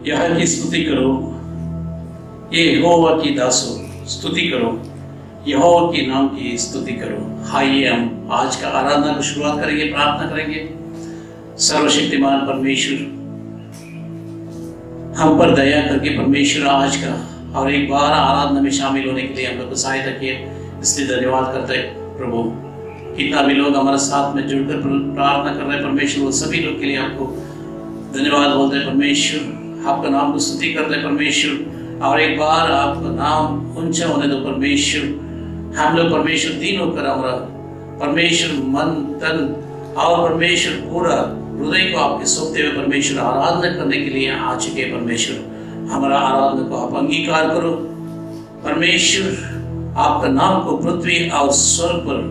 यहाँ की स्तुति करो, ये यहोवा की दासो स्तुति करो, यहोवा के नाम की स्तुति करो। आइए हम आज का आराधना की शुरुआत करेंगे, प्रार्थना करेंगे। सर्वशक्तिमान परमेश्वर, हम पर दया करके परमेश्वर आज का और एक बार आराधना में शामिल होने के लिए हम लोग को सहायता किए, इसलिए धन्यवाद करते हैं प्रभु। कितना भी लोग हमारे साथ में जुड़कर प्रार्थना कर रहे हैं परमेश्वर, वो सभी लोग के लिए आपको धन्यवाद बोलते हैं परमेश्वर। आपका नाम को स्तुति करते हैं परमेश्वर, और एक बार आपका नाम ऊंचा होने दो परमेश्वर। हम लोग परमेश्वर दीन होकर हमारा परमेश्वर मन तन और परमेश्वर पूरा हृदय को आपके सौंपते हुए परमेश्वर आराधना करने के लिए आ चुके परमेश्वर। हमारा आराधना को आप अंगीकार करो परमेश्वर। आपका नाम को पृथ्वी और स्वर्ग पर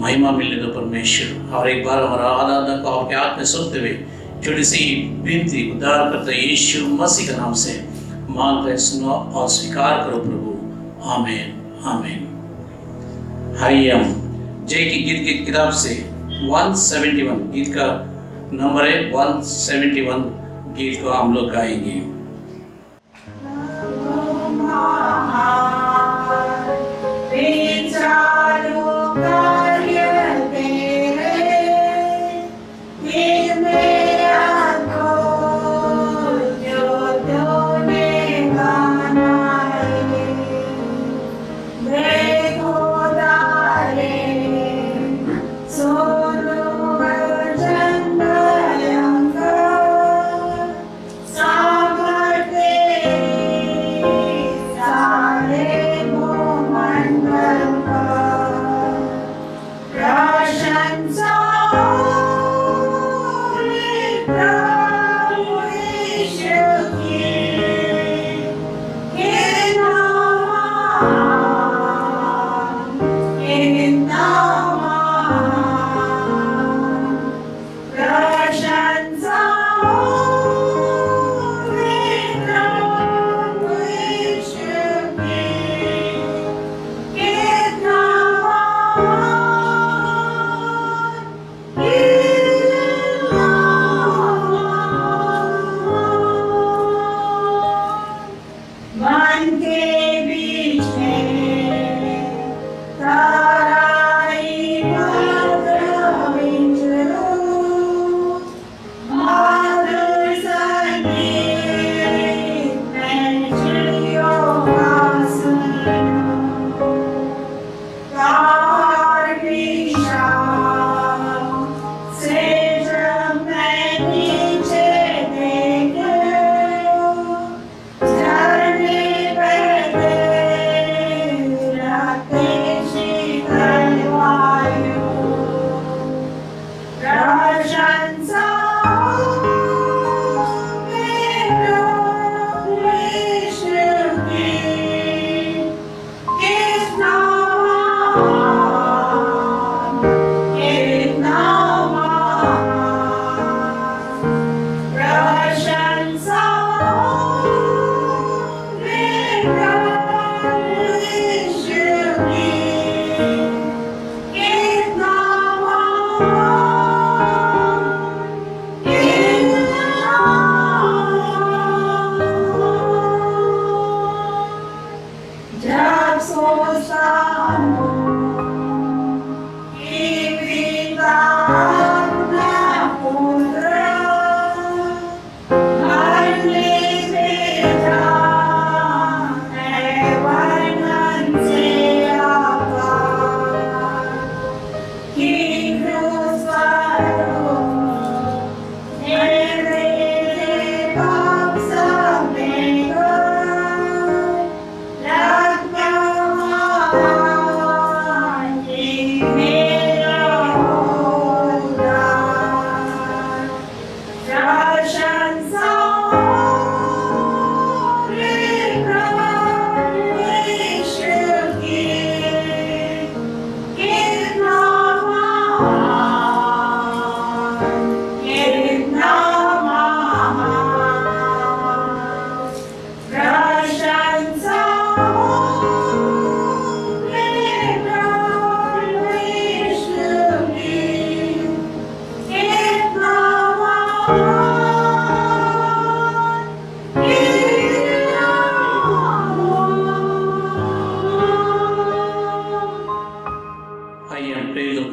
महिमा मिलने दो परमेश्वर। और एक बार हमारा आराधना को आपके हाथ में सौंपते हुए छोटी सी विनती उद्धार करते यीशु मसीह के नाम से मांगते सुनो और स्वीकार करो प्रभु। आमीन आमीन। आइए हम जय की गीत की किताब से 171 गीत का नंबर है 171 गीत को हम लोग गाएंगे।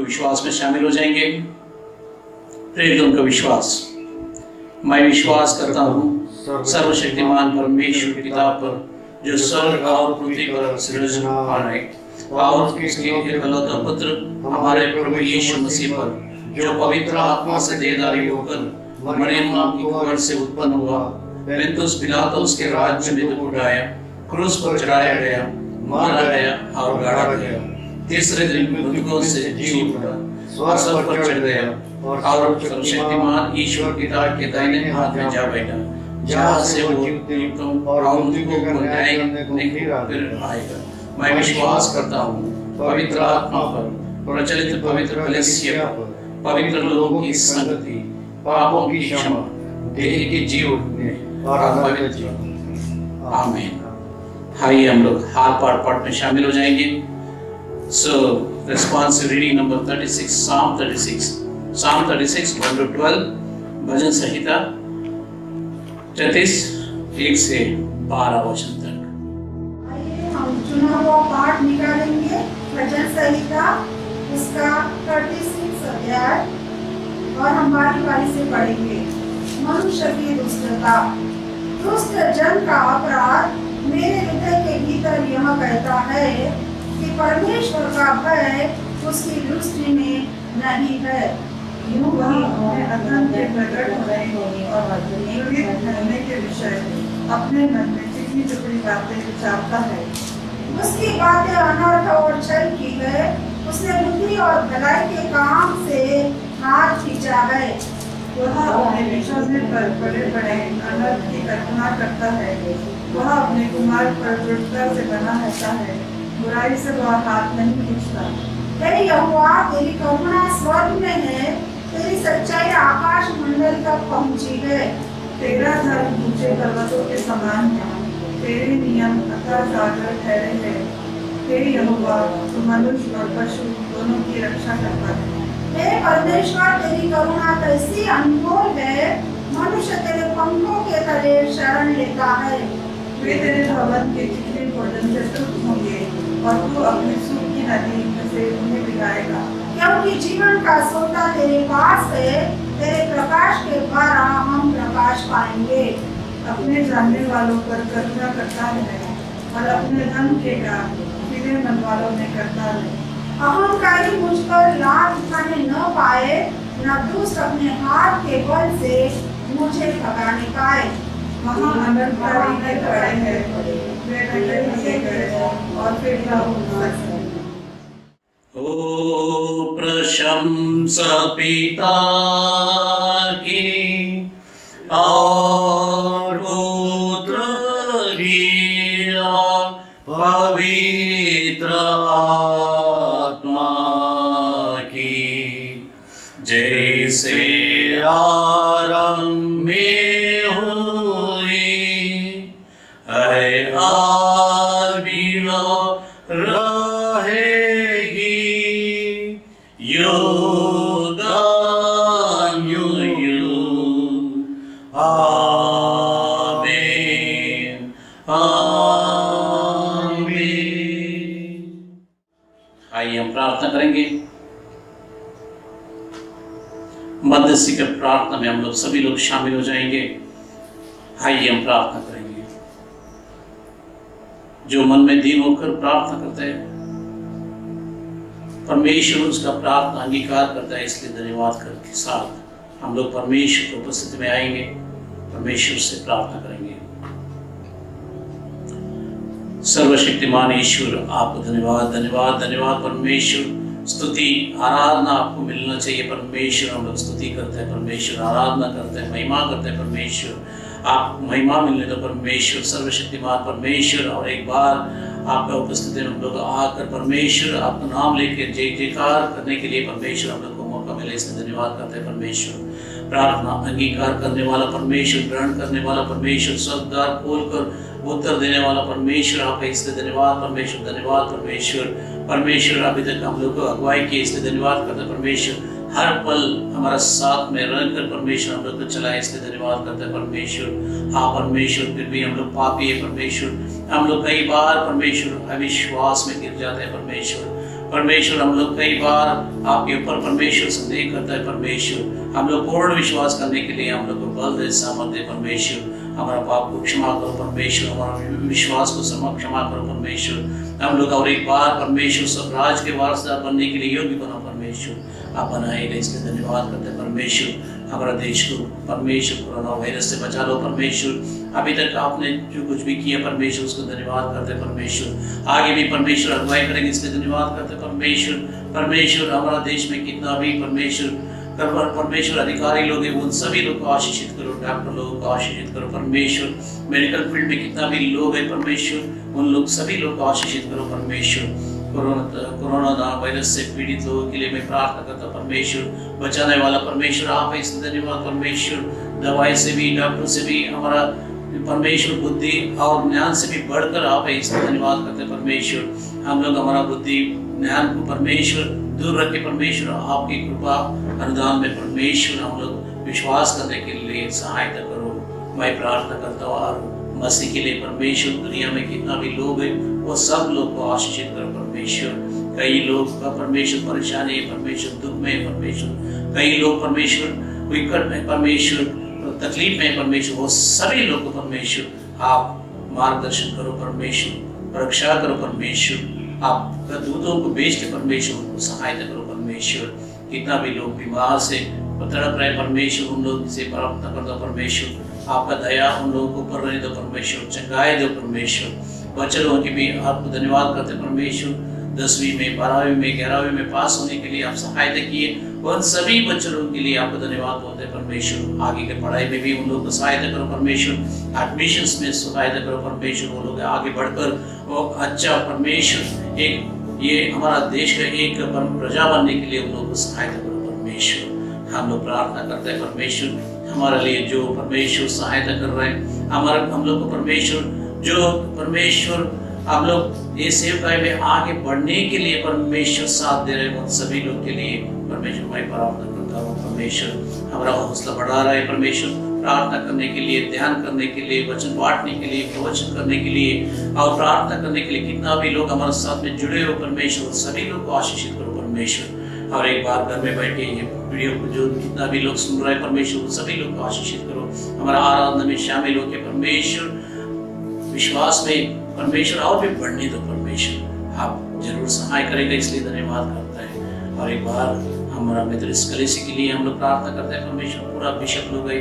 विश्वास में शामिल हो जाएंगे। प्रेरितों का विश्वास। मैं विश्वास करता हूँ सर्वशक्तिमान परमेश्वर पिता पर, जो स्वर्ग और पृथ्वी पर सृजनहार है, और उसके एकलौता पुत्र हमारे प्रभु यीशु मसीह पर, जो पवित्र आत्मा से देहधारी होकर मरियम नाम की कुंवर से उत्पन्न हुआ, पुन्तियुस पिलातुस के राज्य में दुख उठाया, क्रूस पर चढ़ाया गया, मारा गया और गाड़ा गया, तीसरे दिन मृतकों से जी उठा, स्वर्ग पर चढ़ गया और सर्वशक्तिमान ईश्वर पिता के दाहिने हाथ में जा बैठा, जहाँ से वो जीवितों और मृतकों को न्याय करने फिर आएगा। मैं विश्वास करता हूँ पवित्र आत्मा पर, प्रचलित पवित्र कलीसिया पर, पवित्र लोगों की संगति, पापों की क्षमा, देह के जी उठने और पवित्र जीवन। आमीन। आइए हम लोग हाथ पाठ में शामिल हो जाएंगे। So responsive reading number 36, Psalm 36, Psalm 36 1 to 12, भजन संहिता 33 1 से 12 वचन तक। आइए हम चुना हुआ पाठ निकालेंगे भजन संहिता उसका 36 अध्याय और हम बारी से पढ़ेंगे। मनुष्य की दुष्टता। दुष्ट जन का अपराध मेरे हृदय के भीतर यह कहता है कि परमेश्वर का भय उसकी दृष्टि में नहीं है। यूं वही अत्यंत प्रकट हो रहे होंगे और धरने के विषय अपने मन में चिकनी चुपड़ी बातें विचारता है। उसकी बातें अनर्थ और छल की है। उसने बुद्धि और भलाई के काम से हाथ खींचा है। वह अपने विषय में बड़े बड़े अनर्थ की कल्पना करता है। वह अपने कुमार पर दृढ़ता से बना रहता है। बुराई से वह हाथ नहीं खींचता। हे यहोवा, तेरी करुणा स्वर्ग में है, तेरी सच्चाई आकाश मंडल तक पहुंची है। तेरा धर्म ऊंचे पर्वतों के समान है, तेरे नियम अथाह सागर ठहरे हैं। हे यहोवा, तू मनुष्य और पशु दोनों की रक्षा करता है। हे परमेश्वर, तेरी करुणा कैसी अनमोल है। मनुष्य तेरे पंखों के तले शरण लेता है। वे तेरे भवन के चिकने भोजन से तृप्त होंगे और तू अपनी सूख की नदी में से उन्हें पिलाएगा। क्योंकि जीवन का सोता तेरे पास है, तेरे प्रकाश के द्वारा हम प्रकाश पाएंगे। अपने जानने वालों पर करुणा करता है और अपने धन के सीधे मन वालों में करता है। अहंकारी मुझ पर लात उठाने न पाए, न दुष्ट अपने हाथ के बल से मुझे भगाने पाए। वहाँ अनर्थकारी में खड़े हैं, वे डंडे से गए और फिर ओ प्रशंसा पिता की और पुत्र की और पवित्र आत्मा की, जैसे आरंभ में हुई है आज भी रहेगी युगानुयुग। आमीन आमीन। आइए हम प्रार्थना करेंगे। मध्यस्थी की प्रार्थना में हम लोग सभी लोग शामिल हो जाएंगे। आइए हम प्रार्थना करेंगे। जो मन में दीन होकर प्रार्थना करते हैं, परमेश्वर उसका प्रार्थना अंगीकार करता है। इसलिए धन्यवाद करके साथ हम लोग परमेश्वर की उपस्थिति में आएंगे, परमेश्वर से प्रार्थना करेंगे। सर्वशक्तिमान ईश्वर, आपको धन्यवाद धन्यवाद धन्यवाद परमेश्वर। स्तुति आराधना आपको मिलना चाहिए परमेश्वर। हम लोग स्तुति करते हैं परमेश्वर, आराधना करते हैं, महिमा करते हैं परमेश्वर। आप महिमा मिलने दो परमेश्वर, सर्वशक्तिमान परमेश्वर। और एक बार आपका उपस्थिति में हम लोग आकर परमेश्वर आपका नाम लेकर जय जयकार करने के लिए परमेश्वर हम लोग को मौका मिले, इसलिए धन्यवाद करते हैं परमेश्वर। प्रार्थना अंगीकार करने वाला परमेश्वर, ग्रहण करने वाला परमेश्वर, स्वर्गद्वार खोलकर उत्तर देने वाला परमेश्वर, आप इसलिए धन्यवाद परमेश्वर, धन्यवाद परमेश्वर। परमेश्वर अभी तक हम लोग को अगुवाई की, इसलिए धन्यवाद करते हैं परमेश्वर। हर पल हमारा साथ में रहकर परमेश्वर हम लोग को चलाए, इसलिए धन्यवाद करते हैं परमेश्वर। हाँ परमेश्वर, फिर भी हम लोग पापी है परमेश्वर। हम लोग कई बार परमेश्वर अविश्वास में गिर जाते हैं परमेश्वर। हम लोग कई बार आपके ऊपर परमेश्वर संदेह करता है परमेश्वर। हम लोग पूर्ण विश्वास करने के लिए हम लोग को बल दे, सामर्थ्य परमेश्वर। हमारा पाप को क्षमा करो परमेश्वर, हमारा विश्वास को क्षमा करो परमेश्वर। हम लोग और एक बार परमेश्वर सब राज के वारसदार बनने के लिए योग्य बनो परमेश्वर। आप बनाएगा, इसके धन्यवाद करते हैं परमेश्वर। हमारा देश को परमेश्वर कोरोना वायरस से बचा लो परमेश्वर। अभी तक आपने जो कुछ भी किया परमेश्वर, उसको धन्यवाद करते हैं परमेश्वर। आगे भी परमेश्वर अगुवाई करेंगे, इसके धन्यवाद करते हैं परमेश्वर। हमारा देश में कितना भी परमेश्वर अधिकारी लोग हैं, उन सभी लोग को आशीषित करो। डॉक्टर लोगों को आशीषित करो परमेश्वर। मेडिकल फील्ड में कितना भी लोग हैं परमेश्वर, उन लोग सभी लोग को आशीषित करो परमेश्वर। कोरोना वायरस से पीड़ित लोगों के लिए मैं प्रार्थना करता हूं परमेश्वर। बचाने वाला परमेश्वर आप है, इसलिए धन्यवाद परमेश्वर। दवाई से भी, डॉक्टर से भी हमारा परमेश्वर बुद्धि और ज्ञान से भी बढ़कर आप है, इसलिए धन्यवाद करते हैं परमेश्वर। हम लोग हमारा बुद्धि ज्ञान को परमेश्वर दूर रखे परमेश्वर। आपकी कृपा अनुदान में परमेश्वर हम लोग विश्वास करने के लिए सहायता करो। मैं प्रार्थना करता हूँ और मसीह के लिए परमेश्वर दुनिया में कितना भी लोग हैं वो सब लोग को आशीषित करो परमेश्वर। कई लोग का परमेश्वर परेशानी है परमेश्वर, दुख में है परमेश्वर। कई लोग परमेश्वर विकट में परमेश्वर, तकलीफ में परमेश्वर, वो सभी लोग को परमेश्वर आप मार्गदर्शन करो परमेश्वर, रक्षा करो परमेश्वर। आप दूतों को भेज के परमेश्वर उनको सहायता करो परमेश्वर। कितना भी लोग बीमार से तड़प रहे परमेश्वर, उन लोग से प्रार्थना कर दो परमेश्वर। आपका दया उन लोगों को ऊपर रहने दो परमेश्वर, चंगाई दो परमेश्वर। बच्चों की भी आपको धन्यवाद करते परमेश्वर। 10वीं में, 12वीं में, 11वीं में पास होने के लिए आप सहायता किए, उन सभी बच्चों के लिए आपको धन्यवाद बोलते हैं परमेश्वर। आगे के पढ़ाई में भी उन लोगों को सहायता करो परमेश्वर। एडमिशंस में सहायता करो परमेश्वर। वो लोग आगे बढ़कर वो अच्छा परमेश्वर एक ये हमारा देश का एक प्रजा बनने के लिए उन लोगों को सहायता करो परमेश्वर। हम लोग प्रार्थना करते हैं परमेश्वर हमारे लिए जो परमेश्वर सहायता कर रहे हैं, हम लोग को परमेश्वर जो परमेश्वर हम लोग ये सेवकाई में आगे बढ़ने के लिए परमेश्वर साथ दे रहे हैं, उन सभी लोग के लिए परमेश्वर मैं प्रार्थना करता हूँ। परमेश्वर हमारा हौसला बढ़ा रहा है परमेश्वर, प्रार्थना करने के लिए, ध्यान करने के लिए, वचन बांटने के लिए, प्रवचन करने के लिए और प्रार्थना करने के लिए। कितना भी लोग हमारे साथ में जुड़े हो परमेश्वर, सभी लोग को आशीषित करो परमेश्वर। और एक बार घर में बैठे ये वीडियो को जो कितना भी लोग सुन रहे हैं परमेश्वर, सभी लोग को आशीषित करो। हमारा आराधना में शामिल होकर परमेश्वर विश्वास में परमेश्वर और भी बढ़ने दो परमेश्वर। आप जरूर सहाय करेगा, इसलिए धन्यवाद करता है। और एक बार हमारा मित्र इस कलीसिया के लिए हम लोग प्रार्थना करते हैं परमेश्वर। पूरा बिशप लोग है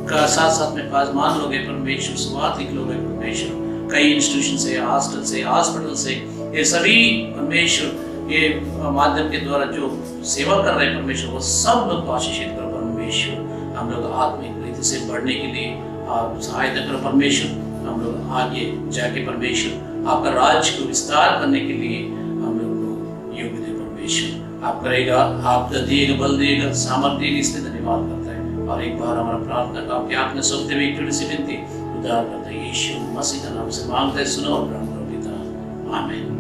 का साथ में पाजमान लोग हैं परमेश्वर, सुवार्थिक लोग हैं परमेश्वर। कई इंस्टीट्यूशन से, हॉस्टल से, हॉस्पिटल से, ये सभी परमेश्वर ये माध्यम के द्वारा जो सेवा कर रहे हैं परमेश्वर, वो सब लोग को आशीषित करो परमेश्वर। हम लोग आत्मिक रीति से बढ़ने के लिए आप सहायता करो परमेश्वर। हम लोग आगे जाके परमेश्वर आपका राज्य को विस्तार करने के लिए हम लोग को योग्य दे परमेश्वर। आप करेगा, आप दिएगा, बल देगा, सामर्थ्य देगा, इसलिए धन्यवाद करता है। और एक बार हमारा प्रार्थना का आपके आपने सुनते हुए थोड़ी सी विनती उद्धार करता है यीशु मसीह का नाम से मांगते हैं, सुनो और ग्रहण करो पिता, आमीन।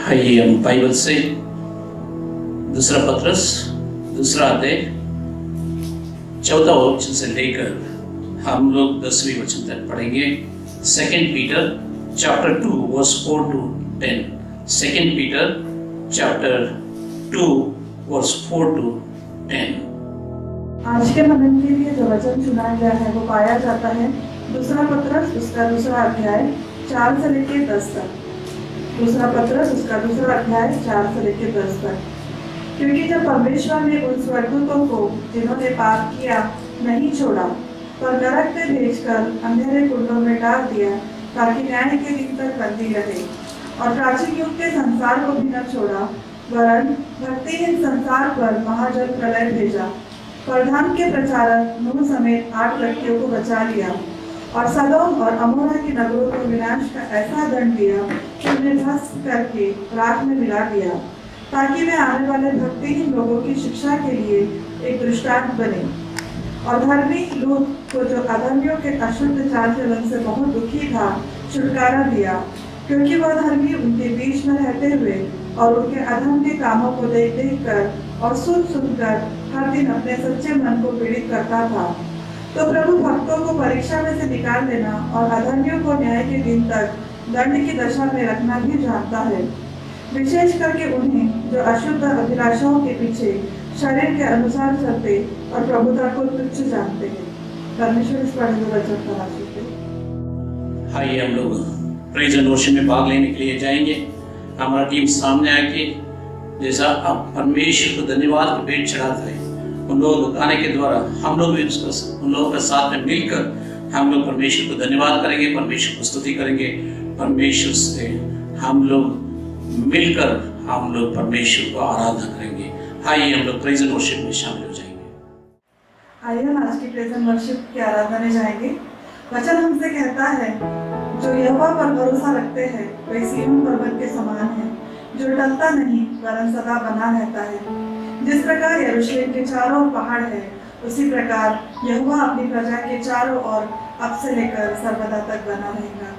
आइए हम बाइबल से दूसरा पत्रस, दूसरा अध्याय 14 वचन से लेकर हम लोग 10वीं वचन तक पढ़ेंगे। 2 Peter chapter 2 verse 4 to 10। 2 Peter chapter 2 verse 4 to 10। आज के मनन के लिए जो वचन चुना गया है वो पाया जाता है दूसरा पत्रस उसका दूसरा अध्याय 4 से लेकर 10 तक। दूसरा पत्रस उसका दूसरा अध्याय 4 से लेकर 10 तक। क्योंकि जब परमेश्वर ने उन स्वर्गदूतों को जिन्होंने पाप किया नहीं छोड़ा, पर नरक में भेजकर अंधेरे कुंडों में डाल दिया ताकि न्याय के दिन तक बंदी रहे, और प्राचीन युग के संसार को भी न छोड़ा, वरन भक्तिहीन संसार पर महाजल प्रलय भेजा। प्रधान के प्रचारक नूह समेत 8 लड़कियों को बचा लिया, और सदोम और अमोरा के नगरों को विनाश का ऐसा दंड दिया कि उन्हें भस्म करके राख में मिला दिया, ताकि वे आने वाले भक्तिहीन लोगों की शिक्षा के लिए एक दृष्टांत बने। और धर्मी लूत को, जो अधर्मियों के अशुद्ध चाल चलन से बहुत दुखी था, छुटकारा दिया, क्योंकि वह धर्मी उनके बीच में रहते हुए और उनके अधर्म के कामों को देख देख कर और सुन सुनकर हर दिन अपने सच्चे मन को पीड़ित करता था। तो प्रभु भक्तों को परीक्षा में से निकाल लेना और अधर्मियों को न्याय के दिन तक दंड की दशा में रखना भी जानता है, विशेष करके उन्हें जो अशुद्ध अभिलाषाओं के पीछे शरीर के अनुसार चलते और प्रभुता को तुच्छ जानते हैं। परमेश्वर इस पढ़े वचन का आशीष दे। आइए हम लोग प्रेज एंड वर्शिप में भाग लेने के लिए जाएंगे। हमारा टीम सामने आके जैसा आप परमेश्वर को धन्यवाद की भेंट चढ़ाते हैं, उन लोगों को गाने के द्वारा हम लोग भी उन लोगों के साथ में मिलकर हम लोग परमेश्वर को धन्यवाद करेंगे, परमेश्वर को स्तुति करेंगे। परमेश्वर से हम लोग मिलकर हम लोग परमेश्वर को आराधना करेंगे। आइए हम लोग प्रेज एंड वर्शिप में शामिल हो जाएंगे। आइए हम आज की प्रेज एंड वर्शिप की आराधना में जाएंगे। वचन हमसे कहता है, जो यहोवा पर भरोसा रखते हैं वे सिय्योन पर्वत के समान है, जो टलता नहीं वरन सदा बना रहता है। जिस प्रकार यरूशलेम के चारों ओर पहाड़ है, उसी प्रकार यहोवा अपनी प्रजा के चारों ओर अब से लेकर सर्वदा तक बना रहेगा।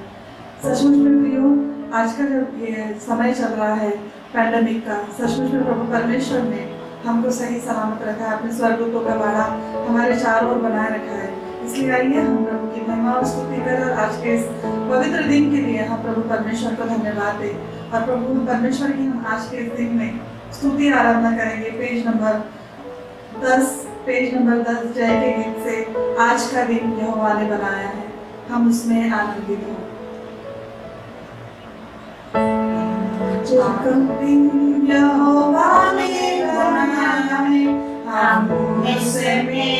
सचमुच में प्रियो, आज का जो ये समय चल रहा है पैंडेमिक का, सचमुच में प्रभु परमेश्वर ने हमको सही सलामत रखा है, अपने स्वर्गदूतों का बाड़ा हमारे चारों ओर बनाए रखा है। इसलिए आइए हम प्रभु की महिमा और स्तुति कर आज के इस पवित्र दिन के लिए हम प्रभु परमेश्वर को धन्यवाद दें और प्रभु परमेश्वर की हम आज के इस दिन में स्तुति आराधना करेंगे। पेज नंबर 10 जय के गीत से आज का दिन यहोवा ने बनाया है, हम उसमें आनंदित हों। दिन यहोवा ने बनाया है, हम इसमें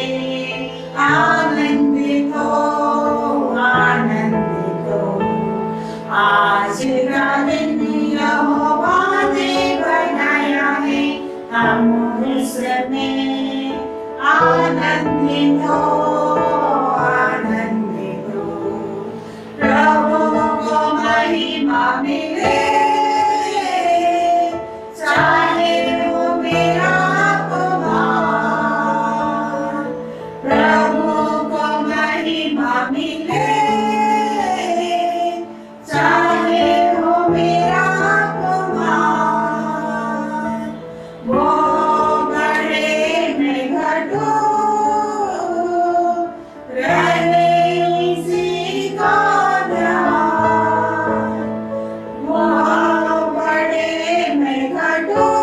आनंदित हो, आनंदित हो। आज का दिन यहोवा ने बनाया है, हम इसमें आनंदित हो, आनंदित हो। प्रभु को महिमा मिले, चाहे वो मेरा मिले, चाहे हो मेरा अपमान, वो बढ़े मैं घटूं, रहे इसी का ध्यान। वो बढ़े मैं घटूं,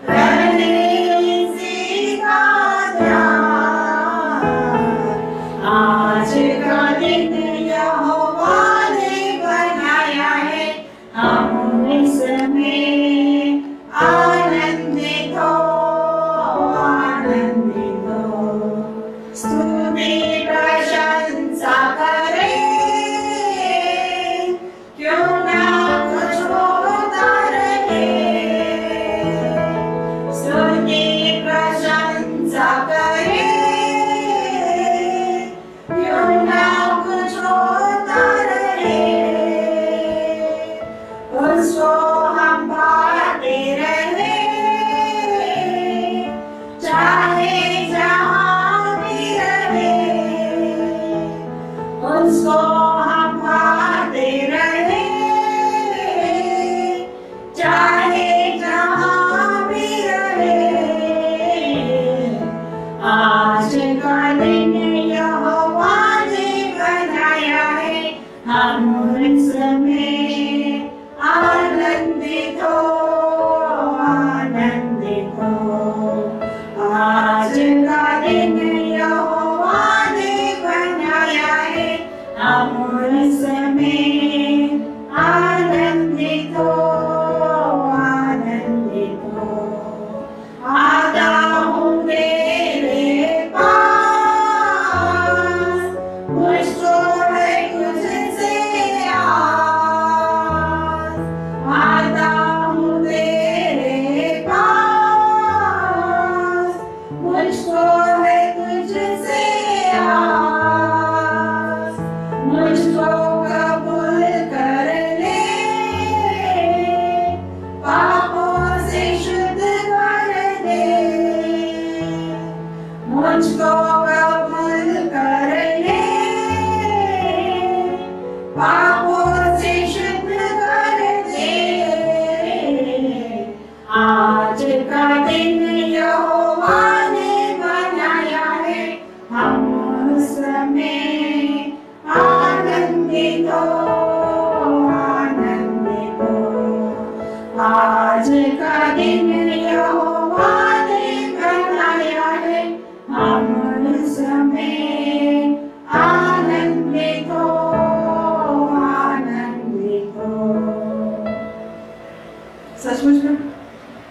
रहे इसी का ध्यान। आज का दिन यहोवा ने बनाया है, हम इसमें आनंदित हो, आनंदित हो। स्तुति प्रशंसा करें, क्यों ना कुछ होता रहे। स्तुति प्रशंसा करें, उसको हम पाते रहे, चाहे जहाँ भी रहे। उसको हम पाते रहे, चाहे जहाँ भी रहे। आज का दिन यहोवा ने बनाया है, हम इसमें आनंदित हो, आनंदित हो। आज का दिन यहोवा ने बनाया है, हम इसमें आनंदित हो, आनंदित हो। आता हूँ तेरे पास, मुझको है तुझसे आता हूँ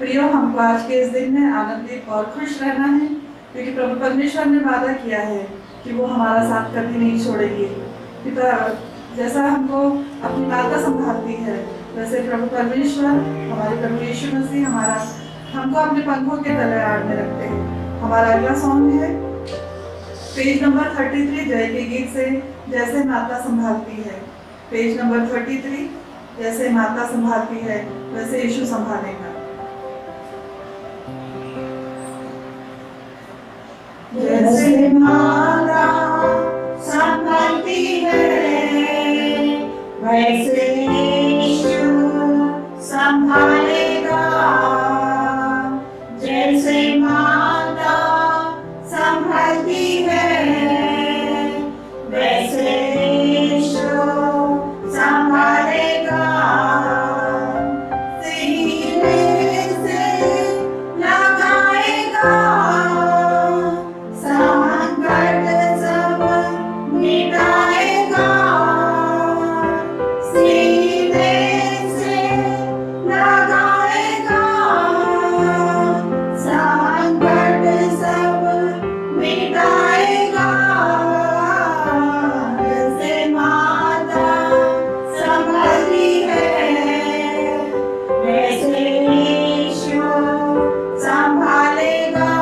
प्रियो, हमको आज के इस दिन में आनंदित और खुश रहना है, क्योंकि प्रभु परमेश्वर ने वादा किया है कि वो हमारा साथ कभी नहीं छोड़ेगी। पिता, जैसा हमको अपनी माता संभालती है, वैसे प्रभु परमेश्वर, हमारे प्रभु यीशु मसीह हमको अपने पंखों के तले आड़ में रखते हैं। हमारा अगला सॉन्ग है पेज नंबर 33, जय के गीत से जैसे माता संभालती है। पेज नंबर 33, जैसे माता संभालती है वैसे यीशु संभालेगा। जैसे माता संभालती है वैसे यीशु संभालेगा। जैसे माता संभालती है वैसे यीशु संभालेगा। सीने से लगाएगा, संकट सब मिटाएगा। सीने से लगाएगा, संकट सब मिटाएगा। जैसे माता संभालती है वैसे यीशु संभालेगा।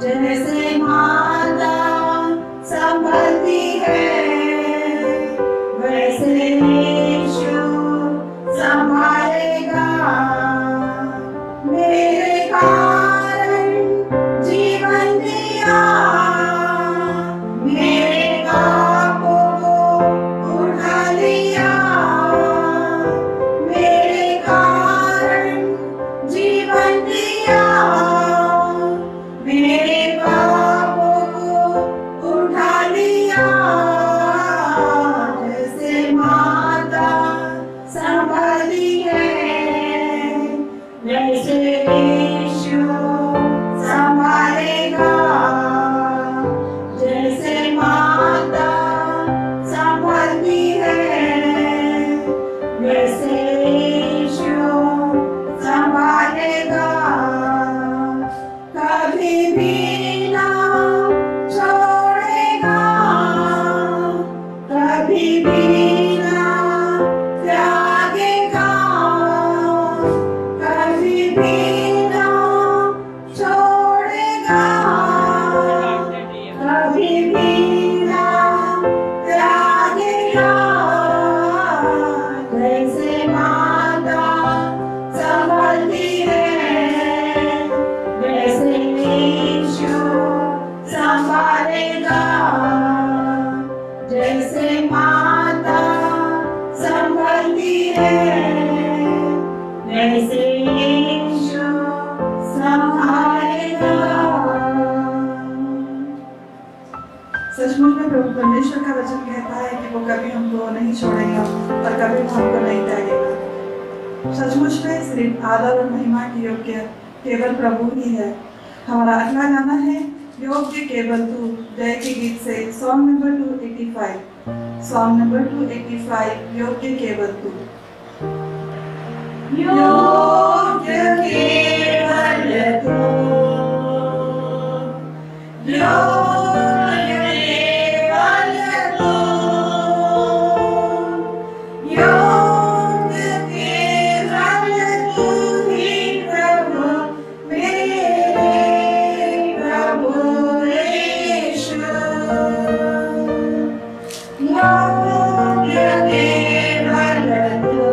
जैसे माता संभालती है वैसे यीशु संभालेगा। मेरे कारण जीवन दिया, मेरे पापों को उठा लिया। मेरे कारण जीवन दिया, मेरे पापों को उठा लिया। जैसे माता संभाली है वैसे यीशु संभालेगा। जैसे माता संभालती है वैसे यीशु संभालेगा। कभी भी ना छोड़ेगा, कभी भी ना त्यागेगा। कभी भी ना छोड़ेगा, कभी भी ना त्यागेगा। जैसे माता संभालती है वैसे यीशु संभालेगा। जैसे माता संभालती है वैसे यीशु संभालेगा। सचमुच में प्रभु परमेश्वर का वचन कहता है कि वो कभी हमको नहीं छोड़ेगा और कभी हमको नहीं त्यागेगा। सचमुच में सिर्फ आदर और महिमा की योग्य केवल प्रभु ही है। हमारा अगला गाना है योग्य केवल तू, जय के गीत से सॉन्ग नंबर 285। सॉन्ग नंबर 285, योग्य केवल तू। योग्य केवल तू, योग्य केवल तू, योग्य केवल तू ही प्रभु मेरे प्रभु यीशु। योग्य केवल तू,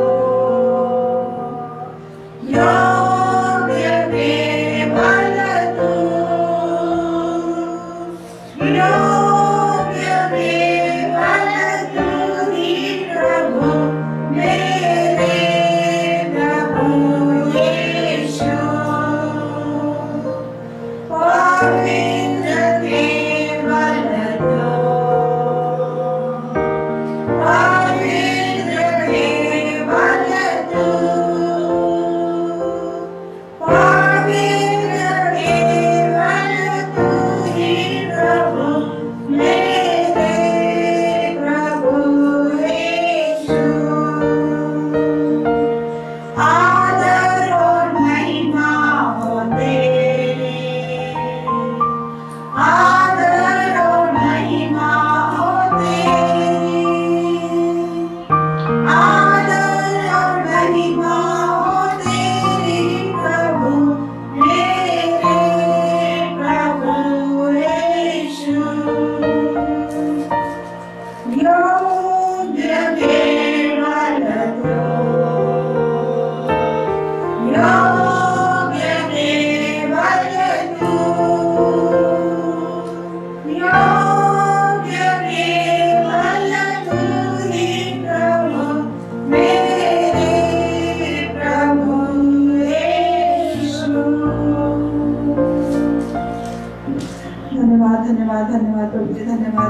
योग्य केवल तू,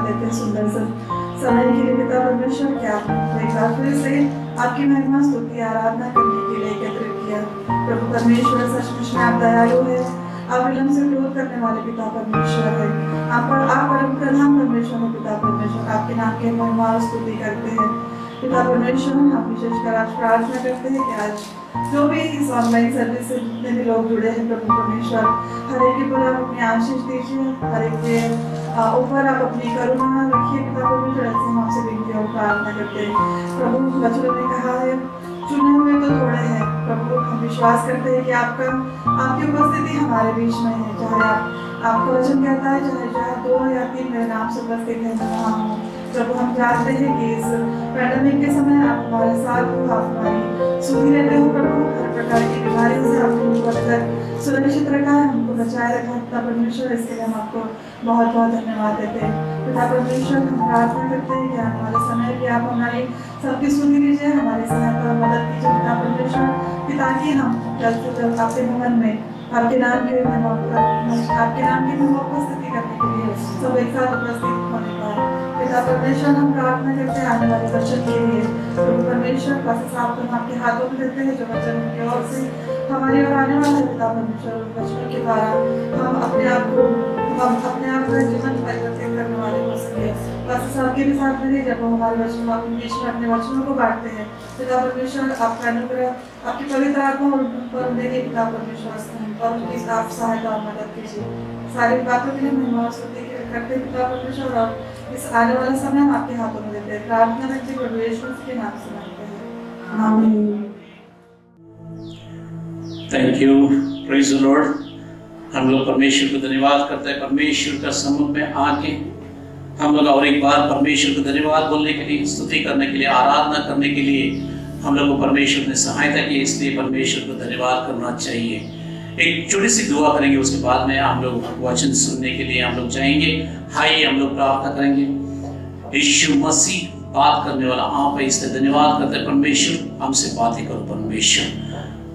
देते हैं सुंदर से समय के लिए पिता परमेश्वर क्या एक बार फिर से आपकी महिमा स्तुति आराधना करने के लिए एकत्रित किया। प्रभु परमेश्वर सचमुच में आप दयालु है, आप विलंब से क्रोध करने वाले पिता परमेश्वर है। आप परम प्रधान परमेश्वर है। पिता परमेश्वर आपके नाम की महिमा और स्तुति करते हैं। पिता परमेश्वर हम विशेषकर आज प्रार्थना करते हैं कि आज जो भी इस ऑनलाइन सर्विस से जितने भी लोग जुड़े हैं प्रभु परमेश्वर हर एक के ऊपर आप अपनी आशीष दीजिए, हर एक के ऊपर आप अपनी करुणा रखिए। पिता परमेश्वर ऐसे हम आपसे विनती और प्रार्थना करते हैं। प्रभु वचनों ने कहा है चुने हुए तो थोड़े हैं। प्रभु हम विश्वास करते हैं कि आपकी उपस्थिति हमारे बीच में है। चाहे आपका वचन कहता है चाहे 2 या 3 मेरे नाम से उपस्थित है वहाँ हूँ। प्रभु हम जानते हैं कि इस पैंडेमिक के समय आप हमारे साथ हो, आप हमारी सुधी रहते हो। प्रभु हर प्रकार की बीमारियों से आपने हमको बचाकर सुरक्षित रखा है, हमको बचाए रखा है। पिता परमेश्वर इसके लिए हम आपको बहुत बहुत धन्यवाद देते हैं। पिता परमेश्वर हम प्रार्थना करते हैं कि आने वाले समय भी आप हमारी सबकी सुधी लीजिए, हमारी सहायता और मदद कीजिए। पिता परमेश्वर पिता की हम जल्द से जल्द आपके भवन में आपके नाम की उपस्थिति करने के लिए सब एक साथ उपस्थित होने पाए। पिता परमेश्वर हम प्रार्थना करते हैं आने वाले वचन के लिए। प्रभु परमेश्वर बस साहब हम आपके हाथों में देते हैं जो वचन की ओर से हमारी ओर आने वाला है। पिता परमेश्वर वचनों के द्वारा हम अपने आप का जीवन परिवर्तित करने वाले हो सके। बस साहब के भी साथ में जब वो हमारे वचनों अपने वचनों को बांटते हैं। पिता परमेश्वर आपका अनुग्रह आपकी पवित्र आत्मा पर देने पिता परमेश्वर और उनकी साफ सहायता और मदद कीजिए। सारी बातों के लिए महिमा और स्तुति करते हैं पिता परमेश्वर और इस आने वाला समय हम आपके हाथों में देते हैं। प्रार्थना करते हैं प्रभु यीशु के नाम से मांगते हैं, आमीन। Thank you, praise the Lord. हम लोग परमेश्वर को धन्यवाद करते हैं। परमेश्वर का सम्मुख में आके हम लोग और एक बार परमेश्वर को धन्यवाद बोलने के लिए, स्तुति करने के लिए, आराधना करने के लिए हम लोग को परमेश्वर ने सहायता की, इसलिए परमेश्वर को धन्यवाद करना चाहिए। एक छोटी सी दुआ करेंगे, उसके बाद में हम लोग वचन सुनने के लिए हम लोग जाएंगे। हाय हम लोग प्रार्थना करेंगे। यीशु मसीह बात करने वाला आप है, इसलिए धन्यवाद करते हैं। परमेश्वर हमसे बातें करो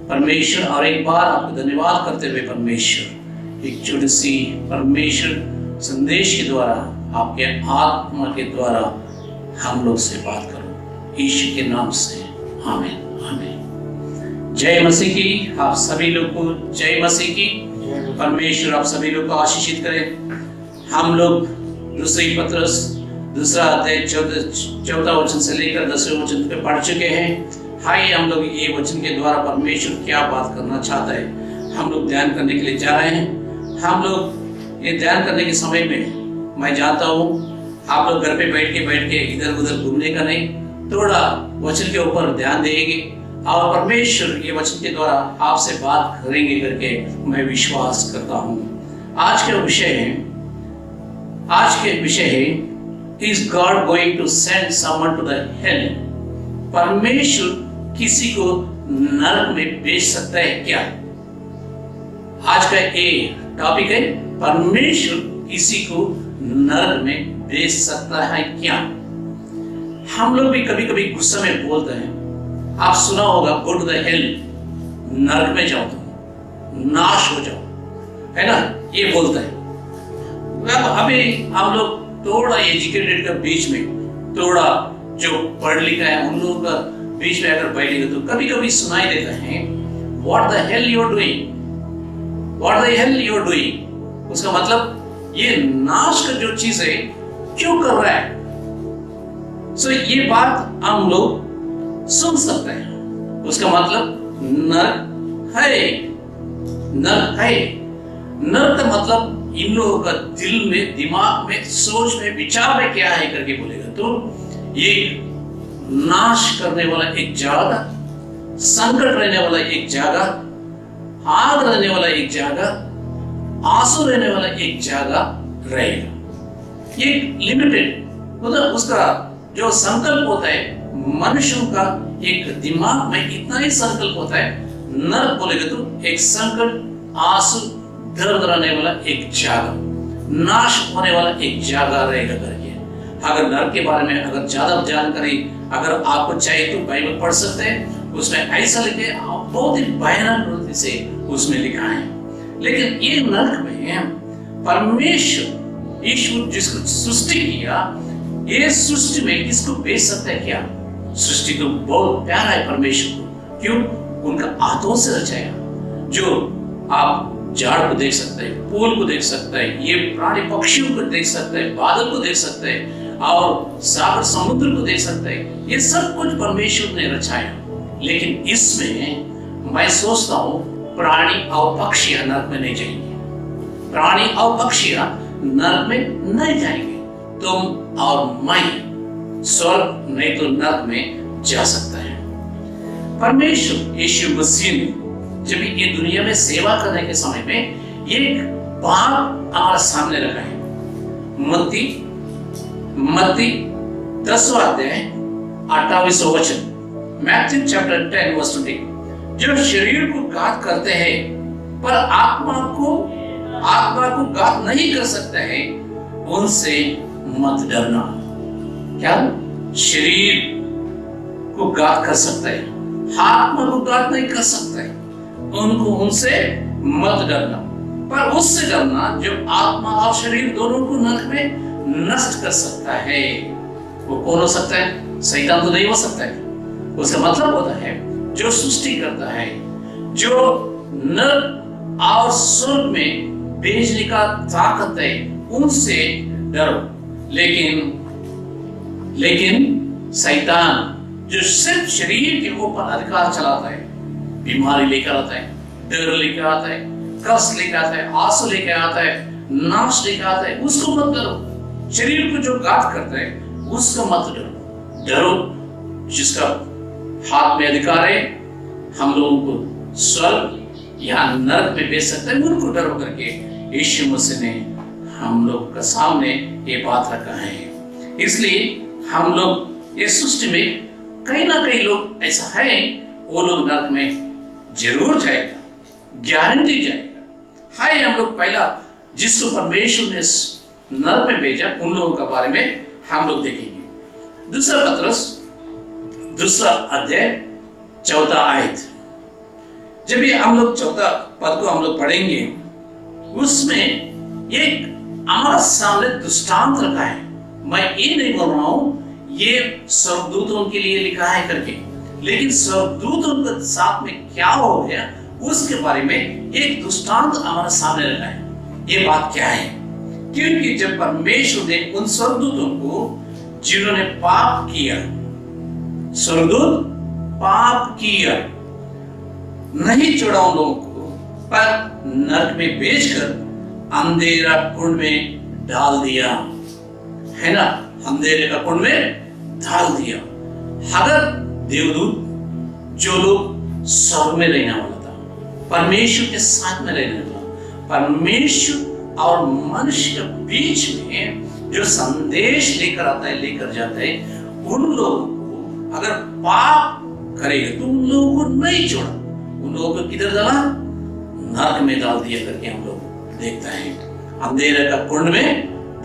परमेश्वर और एक बार आपको धन्यवाद करते हुए परमेश्वर एक छोटी सी परमेश्वर संदेश के द्वारा आपके आत्मा के द्वारा हम लोग से बात करो यीशु के नाम से, आमीन आमीन। जय मसीह की आप सभी लोग को, जय मसीह की। परमेश्वर आप सभी लोग को आशीषित करें। हम लोग दूसरी पत्रस 2 अध्याय 14 वचन से लेकर 10वें वचन पे पढ़ चुके हैं। हाय हम लोग ये वचन के द्वारा परमेश्वर क्या बात करना चाहता है हम लोग ध्यान करने के लिए जा रहे हैं। हम लोग ये ध्यान करने के समय में मैं जानता हूँ आप लोग घर पे बैठ के इधर उधर घूमने का नहीं, थोड़ा वचन के ऊपर ध्यान देंगे और परमेश्वर ये वचन के द्वारा आपसे बात करेंगे करके मैं विश्वास करता हूँ। आज के विषय है is God going to send someone to the hell. परमेश्वर किसी को नरक में भेज सकता है क्या? आज का ये टॉपिक है, परमेश्वर किसी को नरक में भेज सकता है क्या? हम लोग भी कभी कभी गुस्से में बोलते हैं, आप सुना होगा गो टू द हेल, नरक में जाओ, तुम नाश हो जाओ, है ना, ये बोलते हैं। अभी हम लोग थोड़ा एजुकेटेड का बीच में, थोड़ा जो पढ़ लिखा है उन लोगों का बीच में अगर बैठेगा तो कभी कभी सुनाई देता है what the hell you are doing, what the hell you are doing. उसका मतलब ये नाश का जो चीज है क्यों कर रहा है। सो ये बात हम लोग सुन सकते हैं। उसका मतलब नरक है, नरक है। नरक का मतलब इन लोगों का दिल में, दिमाग में, सोच में, विचार में क्या है करके बोलेगा तो ये नाश करने वाला एक जगह, संकट रहने वाला एक जगह, आग रहने वाला एक जगह, आंसू रहने वाला एक जगह रहेगा। ये लिमिटेड मतलब उसका जो संकल्प होता है मनुष्यों का एक दिमाग में इतना ही संकल्प होता है। नरक बोलेगा तो एक संकट, आंसू, दर्द रहने वाला एक जगह, नाश होने वाला एक जगह रहेगा करके। अगर नरक के बारे में अगर ज्यादा जानकारी अगर आपको चाहिए तो बाइबल पढ़ सकते हैं, उसमें ऐसा लिखे बहुत ही भयानक रूप से उसमें लिखा है। लेकिन ये नरक में परमेश्वर ईश्वर जिसको सृष्टि किया, ये सृष्टि में किसको बेच सकता है क्या? सृष्टि तो बहुत प्यारा है परमेश्वर को, क्यों? उनका हाथों से रचाया। जो आप झाड़ को देख सकते हैं, फूल को देख सकते हैं, ये प्राणी पक्षियों को देख सकते हैं, बादल को देख सकते हैं, और सागर समुद्र को देख सकते हैं। ये सब कुछ परमेश्वर ने रचाया। लेकिन इसमें मैं सोचता हूँ प्राणी और पक्षियां नरक में नहीं जाएंगे। प्राणी और पक्षियां नरक में नहीं जाएंगे। तुम और मैं स्वर्ग नहीं तो नरक में जा सकता है। परमेश्वर यीशु मसीह ने जब ये दुनिया में सेवा करने के समय में एक बात हमारे सामने रखा है। मत्ती 10वां अध्याय 28वां वचन, मैथ्यू चैप्टर 10 वर्स 20, जो शरीर को घात करते हैं पर आत्मा को घात नहीं कर सकते हैं, उनसे मत डरना। क्या? शरीर को घात कर सकता है, आत्मा को घात नहीं कर सकता है, उनसे मत डरना। पर उससे डरना जो आत्मा और शरीर दोनों को नरक में नष्ट कर सकता है। वो कौन हो सकता है? शैतान तो नहीं हो सकता है। उसका मतलब होता है जो सृष्टि करता है, जो नरक और स्वर्ग में भेजने का ताकत है, उनसे डरो। लेकिन शैतान जो सिर्फ शरीर के ऊपर अधिकार चलाता है, बीमारी लेकर आता है, डर लेकर आता है, कष्ट लेकर आता है, आंसू लेकर आता है, नाश लेकर आता है, उसको मत डरो। शरीर को जो घात करता है उसको मत डरो। डरो जिसका हाथ में अधिकार है हम लोगों को स्वर्ग या नरक में भेज सकता है, उनको डरो करके यीशु मसीह ने हम लोग का सामने ये बात रखा है। इसलिए हम लोग इस सृष्टि में कहीं ना कहीं लोग ऐसा है, वो लोग नरक में जरूर जाएगा, गारंटी जाएगा। हाय हम लोग पहला जिसको परमेश्वर ने नरक में भेजा, उन लोगों के बारे में हम लोग देखेंगे। दूसरा पत्रस 2 अध्याय 4 आयत, जब ये हम लोग 4 पद को हम लोग पढ़ेंगे, उसमें एक हमारा सामने दृष्टांत रखा है। मैं ये नहीं बोल रहा हूं ये स्वर्गदूतों के लिए लिखा है करके, लेकिन स्वर्गदूतों के साथ में क्या हो गया उसके बारे में एक दृष्टांत हमारे सामने रखा है। ये बात क्या है? क्योंकि जब परमेश्वर ने उन स्वर्गदूतों को जिन्होंने पाप किया, स्वर्गदूत पाप किया, नहीं छोड़ा उन लोगों को, पर नरक में भेजकर अंधेरा कुंड में डाल दिया, है ना? अंधेरे का कुंड में डाल दिया। अगर देवदूत जो लोग स्वर्ग में रहने वाला था, परमेश्वर के साथ में रहने वाला, परमेश्वर और मनुष्य के बीच में जो संदेश लेकर आता है, लेकर जाता है, उन लोगों को अगर पाप करेगा तो उन लोगों को नहीं छोड़ा, उन लोगों को किधर डाला? नरक में डाल दिया करके हम लोग देखता है। अंधेरे का कुंड में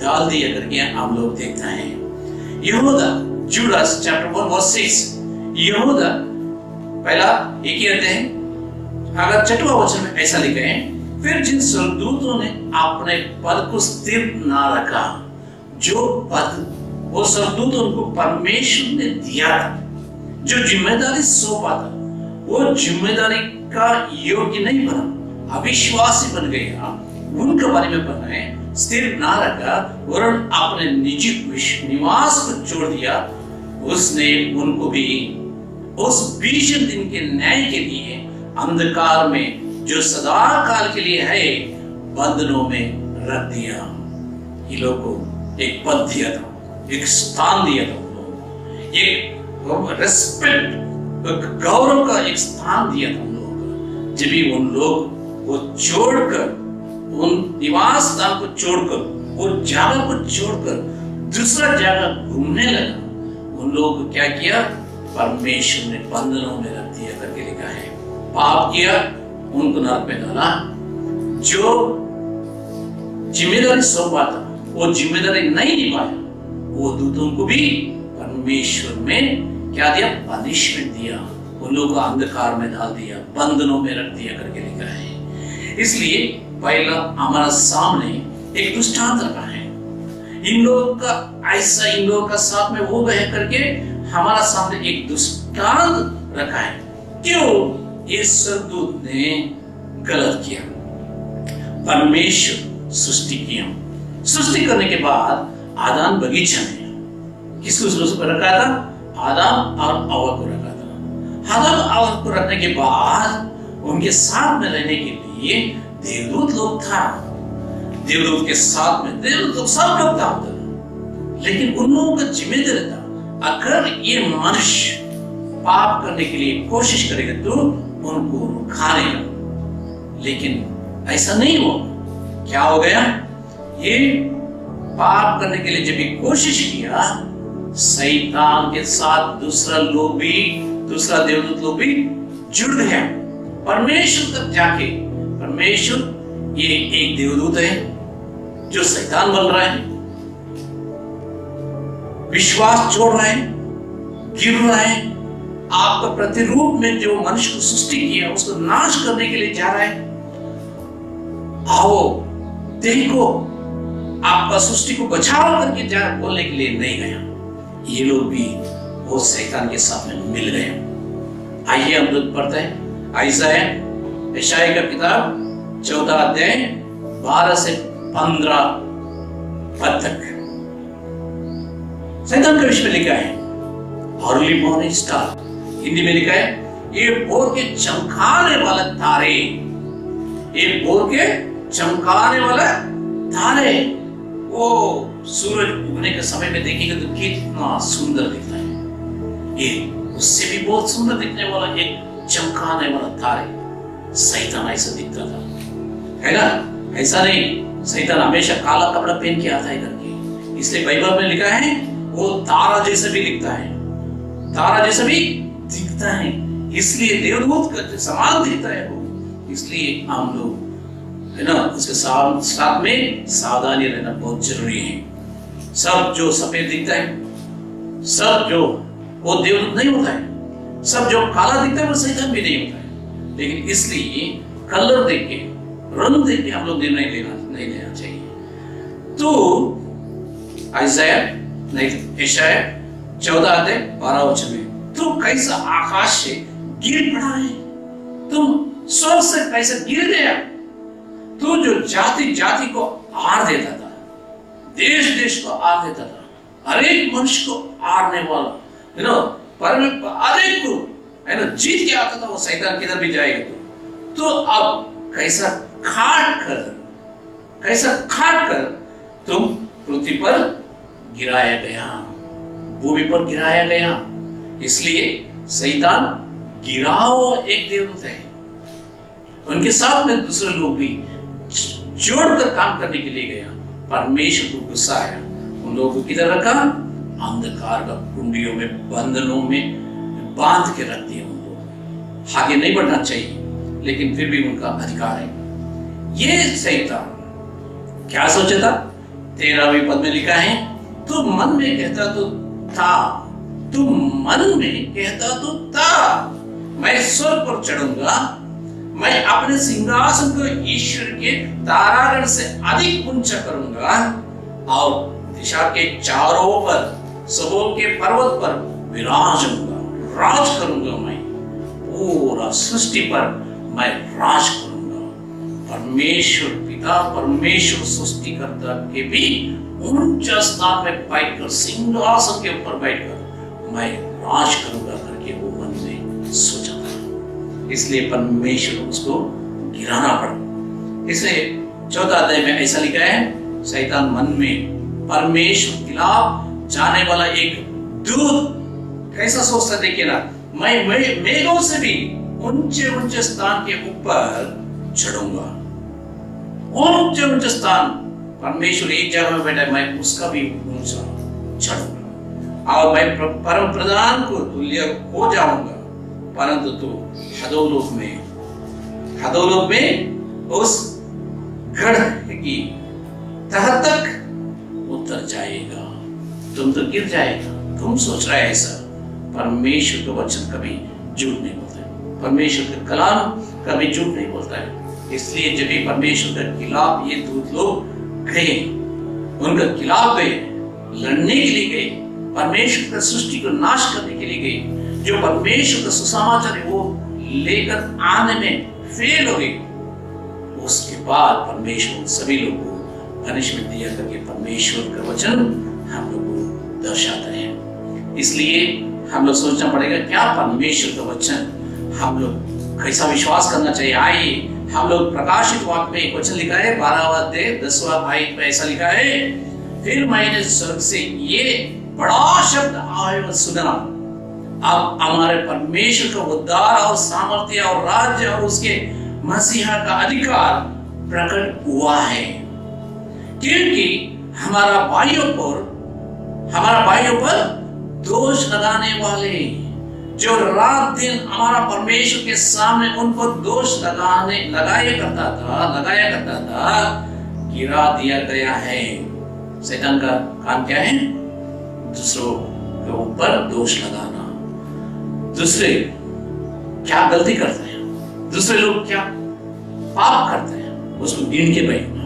डाल दिया करके हम लोग देखता है। यहूदा, जूडास चैप्टर 1 वर्स 6, यहूदा पहला एक ही अध्याय अगर 6वां वचन में ऐसा लिखा है, फिर जिन स्वर्गदूतों ने अपने पद को स्थिर ना रखा, जो पद वो स्वर्गदूत उनको परमेश्वर ने दिया था, जो जिम्मेदारी सौंपा था, वो जिम्मेदारी का योग्य नहीं बना, अविश्वासी बन गया, उनके बारे में पढ़ना है, स्थिर ना रखा और अपने निजी निवास को छोड़ दिया, उसने उनको भी उस भीषण दिन के न्याय के लिए अंधकार में जो सदा काल के लिए है बंधनों में रख दिया। ये लोग को एक पद दिया था, एक स्थान दिया था, एक रेस्पेक्ट, गौरव का एक स्थान दिया था उन लोगों को। जब भी उन लोग को छोड़कर, उन निवास स्थान को छोड़कर, वो जगह को छोड़कर दूसरा जगह घूमने लगा, उन लोगों को क्या किया? परमेश्वर ने बंधनों में रख दिया करके लिखा है। पाप किया, उनको नरक में डाला। जो जिम्मेदारी सौंपा था वो जिम्मेदारी नहीं निभाया, वो दूतों को भी परमेश्वर में क्या दिया? पनिशमेंट दिया, उन लोगों को अंधकार में डाल दिया, बंधनों में रख दिया करके लिखा है। इसलिए पहला हमारा सामने एक दृष्टांत रखा है, इन लोगों का ऐसा, इन लोगों का साथ में वो बह करके हमारा सामने एक दृष्टांत रखा है। क्यों? ये स्वर्गदूत ने गलत किया। परमेश्वर सृष्टि किया, सृष्टि करने के बाद आदम बगीचा में किसको रखा था? आदम और हवा को रखा था। आदम और हवा को रखने के बाद उनके साथ में रहने के लिए देवदूत लोग था। देवदूत के साथ में देवदूत लोग सब लोग था, लेकिन उन लोगों का जिम्मेदारी था, अगर ये मनुष्य पाप करने के लिए कोशिश करेगा तो उनको रुकाएगा। लेकिन ऐसा नहीं हुआ। क्या हो गया? ये पाप करने के लिए जब भी कोशिश किया, शैतान के साथ दूसरा देवदूत लोग भी जुड़ गया। परमेश्वर तक जाके, परमेश्वर ये एक देवदूत है जो शैतान बन रहा है, विश्वास छोड़ रहा है, गिर रहा है, आपका प्रतिरूप में जो मनुष्य को सृष्टि किया उसको नाश करने के लिए जा रहा है। आओ देखो, आपका सृष्टि को बचाओ करके जा बोलने के लिए नहीं गया। ये लोग भी वो शैतान के साथ में मिल गए। आइए हम लोग पढ़ते हैं यशायाह का किताब 14 अध्याय 12 से 15 पद तक। शैतान का विषय में लिखा है, अर्ली मॉर्निंग स्टार, हिंदी में लिखा है, ये भोर के चमकाने वाला तारे, ये भोर के चमकाने वाला तारे। वो सूरज उगने के समय में देखेंगे तो कितना सुंदर दिखता है। ये उससे भी बहुत सुंदर दिखने वाला एक चमकाने वाला तारे। शैतान ऐसा दिखता था, है ना? ऐसा नहीं, शैतान हमेशा काला कपड़ा पहन के आता है करके, इसलिए बाइबल में लिखा है वो तारा जैसा भी दिखता है, तारा जैसा भी दिखता है, इसलिए देवदूत का समान दिखता है वो। इसलिए हम लोग, है ना, उसके साथ में सावधानी रहना बहुत जरूरी है। सब जो सफेद दिखता है, सब जो वो देवदूत नहीं होता है, सब जो काला दिखता है वो शैतान भी नहीं होता है। लेकिन इसलिए कलर देख के, रंग देख के हम लोग निर्णय नहीं लेना चाहिए। तो यशायाह 14 अध्याय 12 वचन में, तू कैसा आकाश से गिर पड़ा है, तुम स्वर्ग से कैसे गिर गया, तू जो जाति जाति को आर देता था, देश देश को आर देता था, हर एक मनुष्य को आरने वाला, है ना, हर एक को, है ना, जीत के आता था वो शैतान किधर भी जाएगा तो अब कैसा खाट कर तुम पृथ्वी पर गिराया गया, भूमि पर गिराया गया। इसलिए शैतान गिराओ एक देवदूत है, उनके साथ में दूसरे लोग भी जोड़कर काम करने के लिए गया। परमेश्वर को गुस्सा आया, उन लोगों को किधर रखा? अंधकार का कुंडियों में, बंधनों में बांध के रख दिया। उनको आगे नहीं बढ़ना चाहिए, लेकिन फिर भी उनका अधिकार है। ये शैतान क्या सोचा था? 13वें पद में लिखा है, तू मन में कहता तो था, तू मन में कहता तो था, मैं स्वर्ग पर चढ़ूंगा, मैं अपने सिंहासन को ईश्वर के तारागण से अधिक ऊंचा करूंगा और दिशा के चारों पर, सबों के पर्वत पर विराजूंगा, राज करूंगा। मैं पूरा सृष्टि पर मैं राज करूंगा। परमेश्वर पिता, परमेश्वर सृष्टिकर्ता के भी ऊंचा स्थान में बैठकर, सिंहासन के ऊपर बैठकर मैं राज करूंगा करके वो मन में सोचा था। इसलिए परमेश्वर उसको गिराना पड़ा। इसे 14 अध्याय में ऐसा लिखा है, शैतान मन में परमेश्वर के खिलाफ जाने वाला एक दूत कैसा सोचता, देखिए ना, मैं मेघों से भी ऊंचे ऊंचे स्थान के ऊपर चढ़ूंगा। ऊंचे ऊंचे स्थान, परमेश्वर एक जगह में बैठा है, मैं उसका भी ऊंचा चढ़ूंगा और मैं परम प्रधान को तुल्य हो जाऊंगा। परंतु तू हदोलोक में उस गढ़ की तह तक उतर जाएगा, तुम तो गिर जाएगा। तुम सोच रहे हैं ऐसा? परमेश्वर का वचन कभी झूठ नहीं बोलता है, परमेश्वर का कलाम कभी झूठ नहीं बोलता है। इसलिए जब भी परमेश्वर के खिलाफ ये दूत लोग गए, उनके खिलाफ गए, लड़ने के लिए गए, परमेश्वर की सृष्टि को नाश करने के लिए गए, जो परमेश्वर का सुसमाचार है वो लेकर आने में फेल हो गए, उसके बाद परमेश्वर सभी लोगों को पनिशमेंट दिया करके परमेश्वर का वचन हम लोग को दर्शाता है। इसलिए हम लोग सोचना पड़ेगा क्या परमेश्वर का वचन हम लोग कैसा विश्वास करना चाहिए। आइए हम लोग प्रकाशित वाक्य में एक वचन लिखा है 12वां अध्याय 10वां आयत में ऐसा लिखा है, फिर मैंने स्वर्ग से ये बड़ा शब्द आया सुना, अब हमारे परमेश्वर का उद्धार और सामर्थ्य और राज्य और उसके मसीहा का अधिकार प्रकट हुआ है, क्योंकि हमारा भाइयों पर दोष लगाने वाले जो रात दिन हमारा परमेश्वर के सामने उनको दोष लगाया करता था गिरा दिया गया है। शैतान का काम क्या है? दूसरों के ऊपर दोष लगाना। दूसरे क्या गलती करते हैं, दूसरे लोग क्या पाप करते हैं, उसको गिन के बैठना।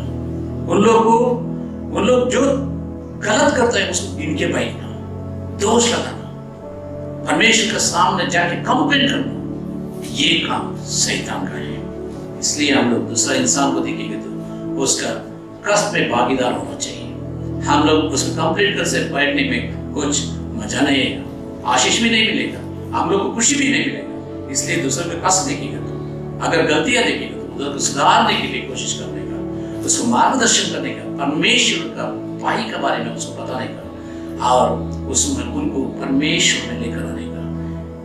उन लोग जो गलत करते हैं उसको गिन के बैठना, दोष लगाना, परमेश्वर के सामने जाके कंप्लेंट करना, ये काम शैतान का है। इसलिए हम लोग दूसरा इंसान को देखेंगे तो उसका कष्ट में भागीदार होना चाहिए। हम लोग उसको कंप्लेंट कर से बैठने में कुछ मजा नहीं आएगा, आशीष भी नहीं मिलेगा, हम लोग को खुशी भी नहीं मिलेगा। इसलिए दूसरे का कष्ट देखेगा तो, अगर गलतियां देखेगा तो उधर को सुधारने के लिए कोशिश करने का, उसको मार्गदर्शन करने का, परमेश्वर का भाई के बारे में उसको बताने का और उसमें उनको परमेश्वर में लेकर आने का,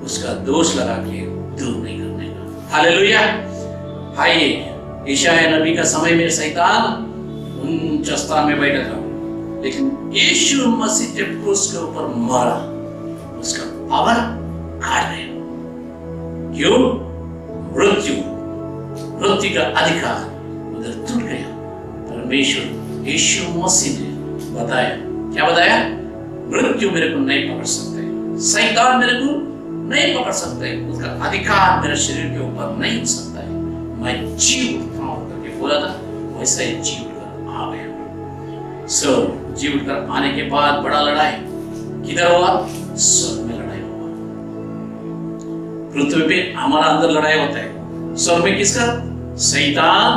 उसका दोष लगा के दूर नहीं करने का। हालेलुया। आइए, यशायाह नबी का समय में शैतान ऊंचे स्थान में बैठा था, लेकिन यीशु मसीह जब क्रूस के ऊपर मरा उसका पावर काट गया। क्यों? मृत्यु का अधिकार उधर टूट गया। परमेश्वर यीशु मसीह ने बताया, क्या बताया? मृत्यु मेरे को नहीं पकड़ सकते, शैतान मेरे को नहीं पकड़ सकते, उसका अधिकार मेरे शरीर के ऊपर नहीं हो सकता है। मैं जी उठता हूं करके बोला था, वैसा ही जी उठकर आ गया। जी उठकर आने के बाद बड़ा लड़ाई किधर हुआ? स्वर्ग में लड़ाई हुआ। पृथ्वी पे हमारा अंदर लड़ाई होता है, स्वर्ग में किसका? शैतान,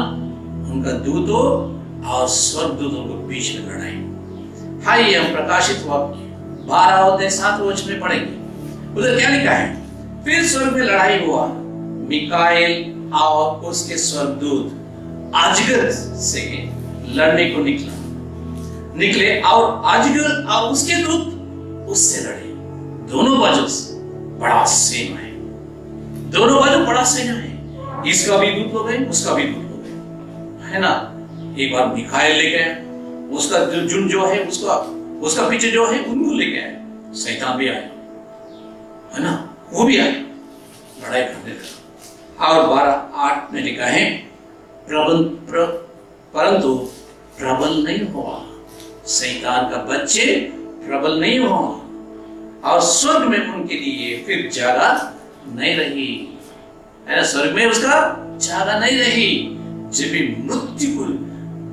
उनका दूतों और स्वर्ग दूतों के बीच में लड़ाई। हाय, हम प्रकाशित वाक्य 12 अध्याय 7 वचन में पढ़ेंगे। उधर क्या लिखा है? फिर स्वर्ग में लड़ाई हुआ, मिकाएल और उसके स्वर्गदूत अजगर से लड़ने को निकले और अजगर और उसके दूत उससे लड़े। दोनों बाजू बड़ा सेना है, दोनों बाजू बड़ा सेना है, इसका भी दूत हो गए, उसका भी दूत हो गए, है ना। एक बार मिकाएल ले गया, उसका जुन जो है उसका पीछे जो है उनको लेके आया, शैतान भी आया, है ना, वो भी आया, लड़ाई करने लगा। और 12:8 में लिखा है, परंतु प्रबल नहीं हुआ, शैतान का बच्चे प्रबल नहीं हुआ, और स्वर्ग में उनके लिए फिर जगह नहीं रही, है ना। स्वर्ग में उसका जगह नहीं रही। जब भी मृत्यु को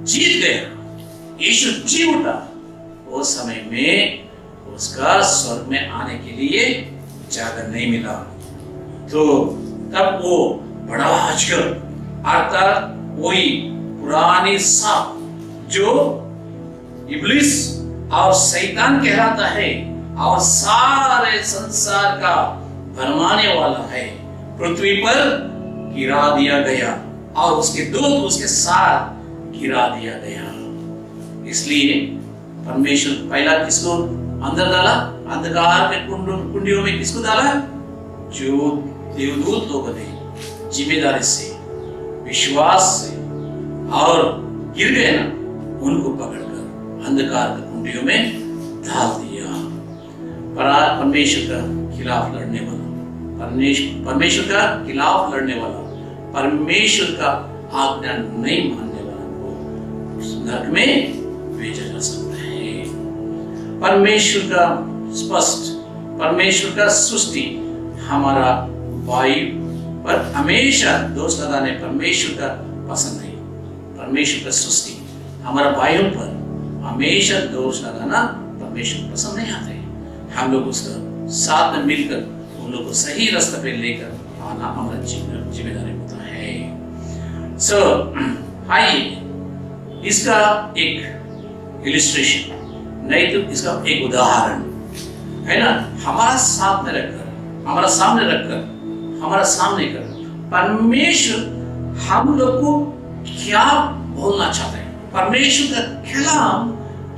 जीत गया, यीशु जी उठा, उस समय में उसका स्वर्ग में आने के लिए जगह नहीं मिला। तो तब वो बड़ा अजगर अर्थात वही पुरानी सांप जो इब्लिस और शैतान कहलाता है और सारे संसार का भरमाने वाला है, पृथ्वी पर गिरा दिया गया और उसके दूत उसके साथ गिरा दिया गया। इसलिए परमेश्वर पहला किसको अंदर डाला? अंधकार के कुंडियों में किसको डाला? जो देवदूत लोगों ने जिम्मेदारी से, विश्वास से और गिर गए ना, उनको पकड़कर अंधकार के कुंडियों में डाल दिया। परमेश्वर का खिलाफ लड़ने वाला, परमेश्वर का खिलाफ लड़ने वाला, परमेश्वर का आज्ञा नहीं मानने वाला को नरक में भेजा जा सकता है। परमेश्वर का स्पष्ट, परमेश्वर का सृष्टि हमारा वायु पर हमेशा दोष लगाने परमेश्वर का पसंद नहीं। परमेश्वर का सृष्टि हमारा भाइयों पर हमेशा दोष लगाना परमेश्वर पसंद नहीं आते। हम लोग उसका साथ में मिलकर उन लोग को सही रास्ते पे लेकर आना हमारा जिम्मेदारी होता है। सो आइए इसका एक इलिस्ट्रेशन नहीं तो इसका एक उदाहरण है ना, हमारा साथ में रखकर, हमारा सामने रखकर, हमारा सामने कर परमेश्वर हम लोग को क्या बोलना चाहते हैं, परमेश्वर का कलाम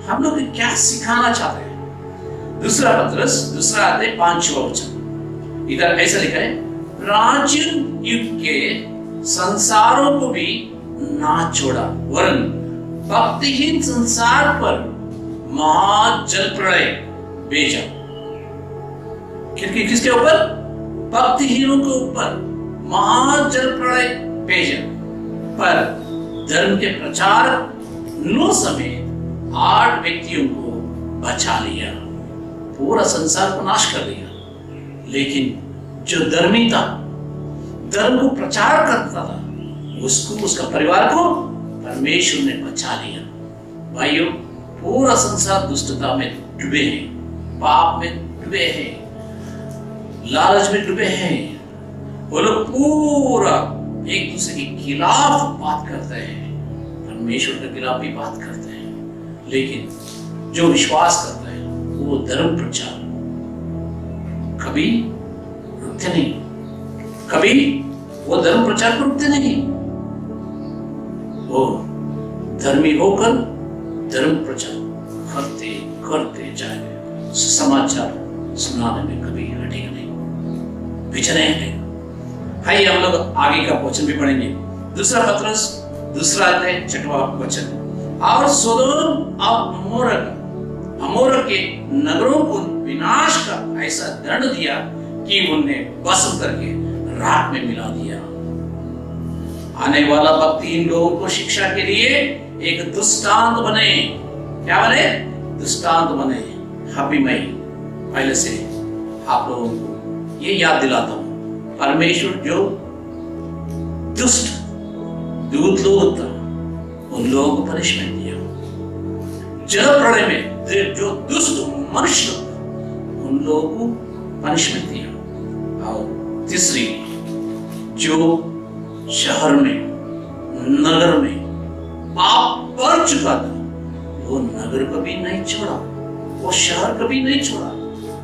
हम लोग को क्या सिखाना चाहते हैं। दूसरा पत्रस दूसरा अध्याय 5वां वचन, इधर ऐसा लिखा है, प्राचीन युग के संसारों को भी ना छोड़ा वरन भक्तिहीन संसार पर महाजल प्रलय भेजा। किसके ऊपर? भक्तिहीनों के ऊपर महाजल प्रलय भेजा। पर धर्म के प्रचार नूह समेत 8 व्यक्तियों को बचा लिया। पूरा संसार को नाश कर दिया, लेकिन जो धर्मी था, धर्म को प्रचार करता था, उसको, उसका परिवार को परमेश्वर ने बचा लिया। भाइयों, पूरा संसार दुष्टता में डूबे हैं, पाप में डूबे हैं, लालच में डूबे हैं। वो लोग पूरा एक दूसरे के खिलाफ बात करते हैं, परमेश्वर के खिलाफ भी बात करते हैं। लेकिन जो विश्वास करता है वो धर्म प्रचार कभी रुकते नहीं, कभी वो धर्म प्रचार को रुकते नहीं। वो धर्मी होकर धर्म प्रचार करते करते जाए, समाचार सुनाने में कभी हटेगा नहीं, पीछे नहीं हटेगा। हाइए हम लोग आगे का वचन भी पढ़ेंगे। दूसरा पत्रस दूसरा अध्याय 6वां वचन, और सोदोम और अमोरा के नगरों को विनाश का ऐसा दंड दिया कि उन्हें भस्म करके राख में मिला दिया। आने वाला वक्त इन लोगों को शिक्षा के लिए एक दृष्टांत बने। क्या बने? दृष्टांत बने। अभी मैं पहले से आप लोगों को ये याद दिलाता हूं, परमेश्वर जो दुष्ट दूत लोग था उन लोगों को पनिशमेंट दिया। जल प्रलय में जो दुष्ट मनुष्य उन लोगों को पनिशमेंट दिया। और तीसरी, जो शहर में नगर में पाप कर चुका था वो नगर कभी नहीं छोड़ा, वो शहर कभी नहीं छोड़ा,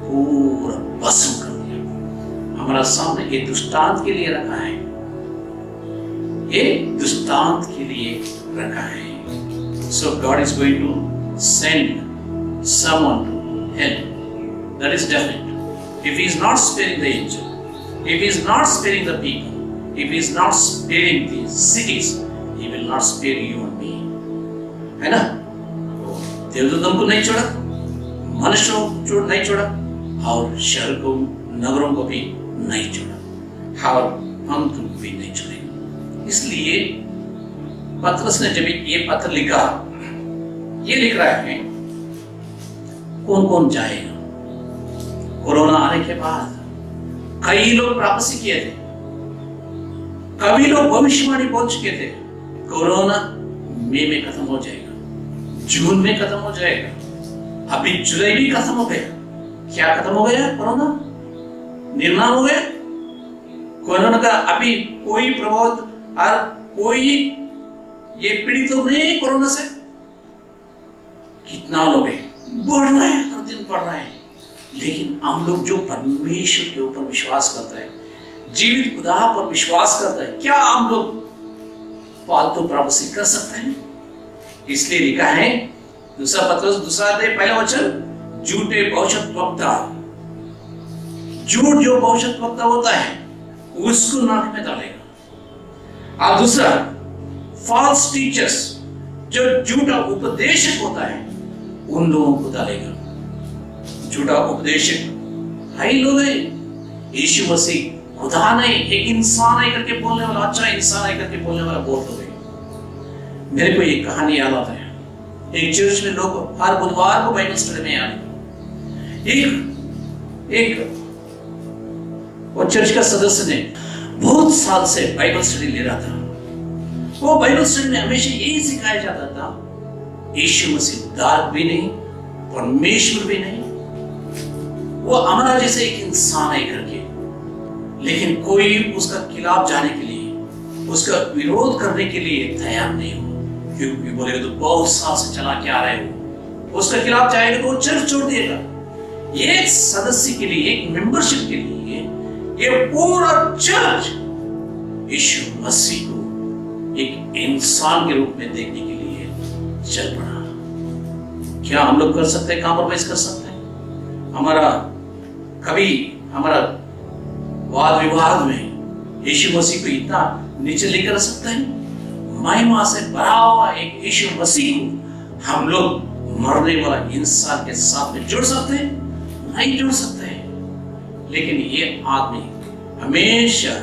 पूरा भस्म कर दिया। हमारा सामने ये दृष्टांत के लिए रखा है, ये दृष्टांत के लिए रखा है। So God is going to send someone to hell. That is definite. If He is not sparing the angel, if He is not sparing the people, if He is not sparing the cities, He will not spare you and me. है ना? देवदूतों को नहीं छोड़ा, मनुष्यों को नहीं छोड़ा, और शहर को, नगरों को भी नहीं छोड़ा, और हम तुमको भी नहीं छोड़ेंगे। इसलिए पत्रस ने जब ये पत्र लिखा, ये लिख रहा है कौन कौन जाएगा। कोरोना आने के बाद कई लोग प्राप्ति किए थे, कई लोग भविष्यवाणी बोल चुके थे, कोरोना मई में खत्म हो जाएगा, जून में खत्म हो जाएगा, अभी जुलाई भी खत्म हो गया। क्या खत्म हो गया? कोरोना निर्माण हो गया। कोरोना का अभी कोई प्रभाव और कोई ये पीड़ित तो नहीं कोरोना से। कितना लोग हैं, बढ़ रहा है, हर दिन बढ़ रहा है। लेकिन हम लोग जो परमेश्वर के ऊपर विश्वास करता है, जीवित खुदा पर विश्वास करता है, क्या हम लोग फालतू प्राप्ति कर सकते हैं? इसलिए लिखा है दूसरा पत्रस दूसरा अध्याय 1 वचन, झूठे भविष्यद्वक्ता, झूठ जो भविष्यद्वक्ता होता है उसको नाक में डालेगा। और दूसरा फॉल्स टीचर्स, जो झूठा उपदेशक होता है उन लोगों को डालेगा। झूठा उपदेशक है लोग है, यीशु मसीह खुदा नहीं, एक इंसान है करके बोलने वाला, अच्छा इंसान है करके बोलने वाला बहुत लोग है। मेरे को एक कहानी याद आता है, एक चर्च में लोग हर बुधवार को बाइबल स्टडी में आए। एक वो चर्च का सदस्य ने बहुत साल से बाइबल स्टडी ले रहा था। वो बाइबल स्टडी में हमेशा यही सिखाया जाता था, यीशु मसीह उद्धारक भी नहीं, परमेश्वर भी नहीं, वो हमारा जैसे एक इंसान है करके, लेकिन कोई उसका खिलाफ जाने के लिए, उसका विरोध करने के लिए तैयार नहीं हो। क्योंकि बोलेगा तो बहुत साल से चला के आ रहे हो, उसका खिलाफ जाएगा तो वो चर्च छोड़ देगा। एक सदस्य के लिए, एक मेंबरशिप के लिए ये पूरा चर्च यीशु मसीह को एक इंसान के रूप में देखने के लिए चल पड़ा। क्या हम लोग कर सकते हैं, कॉम्प्रोमाइज कर सकते हैं? हमारा वाद विवाद में यीशु मसीह को इतना नीचे लेकर रख सकते हैं? महिमा से भरा हुआ एक यीशु मसीह को हम लोग मरने वाला इंसान के साथ में जोड़ सकते हैं? नहीं जोड़ सकते हैं। लेकिन ये आदमी हमेशा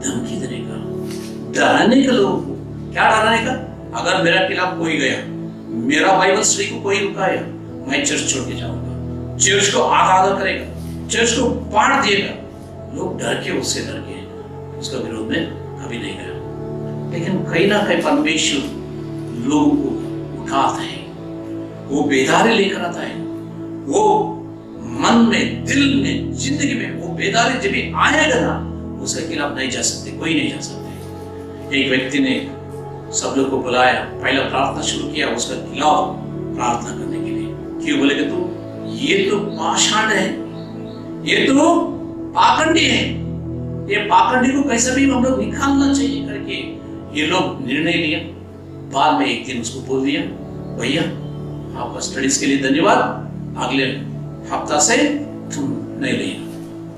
धमकी देने का, डराने का, लोगों को क्या डराने का? अगर मेरा खिलाफ कोई गया, मेरा बाइबल स्टडी को कोई रुकाया, मैं चर्च छोड़ के जाऊंगा, चर्च को आधा करेगा, चर्च को बांट देगा। लोग डर के, उससे डर के उसका विरोध में कभी नहीं गया। लेकिन कहीं ना कहीं परमेश्वर लोगों को उठाता है, वो बेदारी लेकर आता है। वो मन में, दिल में, जिंदगी में वो बेदारी जब भी आएगा ना, उसके खिलाफ नहीं जा सकते, कोई नहीं जा सकते। एक व्यक्ति ने सब लोग को बुलाया, पहला प्रार्थना शुरू किया उसका खिलाफ प्रार्थना करने के लिए। क्यों? बोले कि तू ये तो पाषाण है, ये तो पाखंडी है, ये पाखंडी को कैसे भी हम लोग निकालना चाहिए करके ये लोग निर्णय लिया। बाद में एक दिन उसको बोल दिया, भैया आपका स्टडीज के लिए धन्यवाद, अगले हफ्ता से तुम नहीं लिया।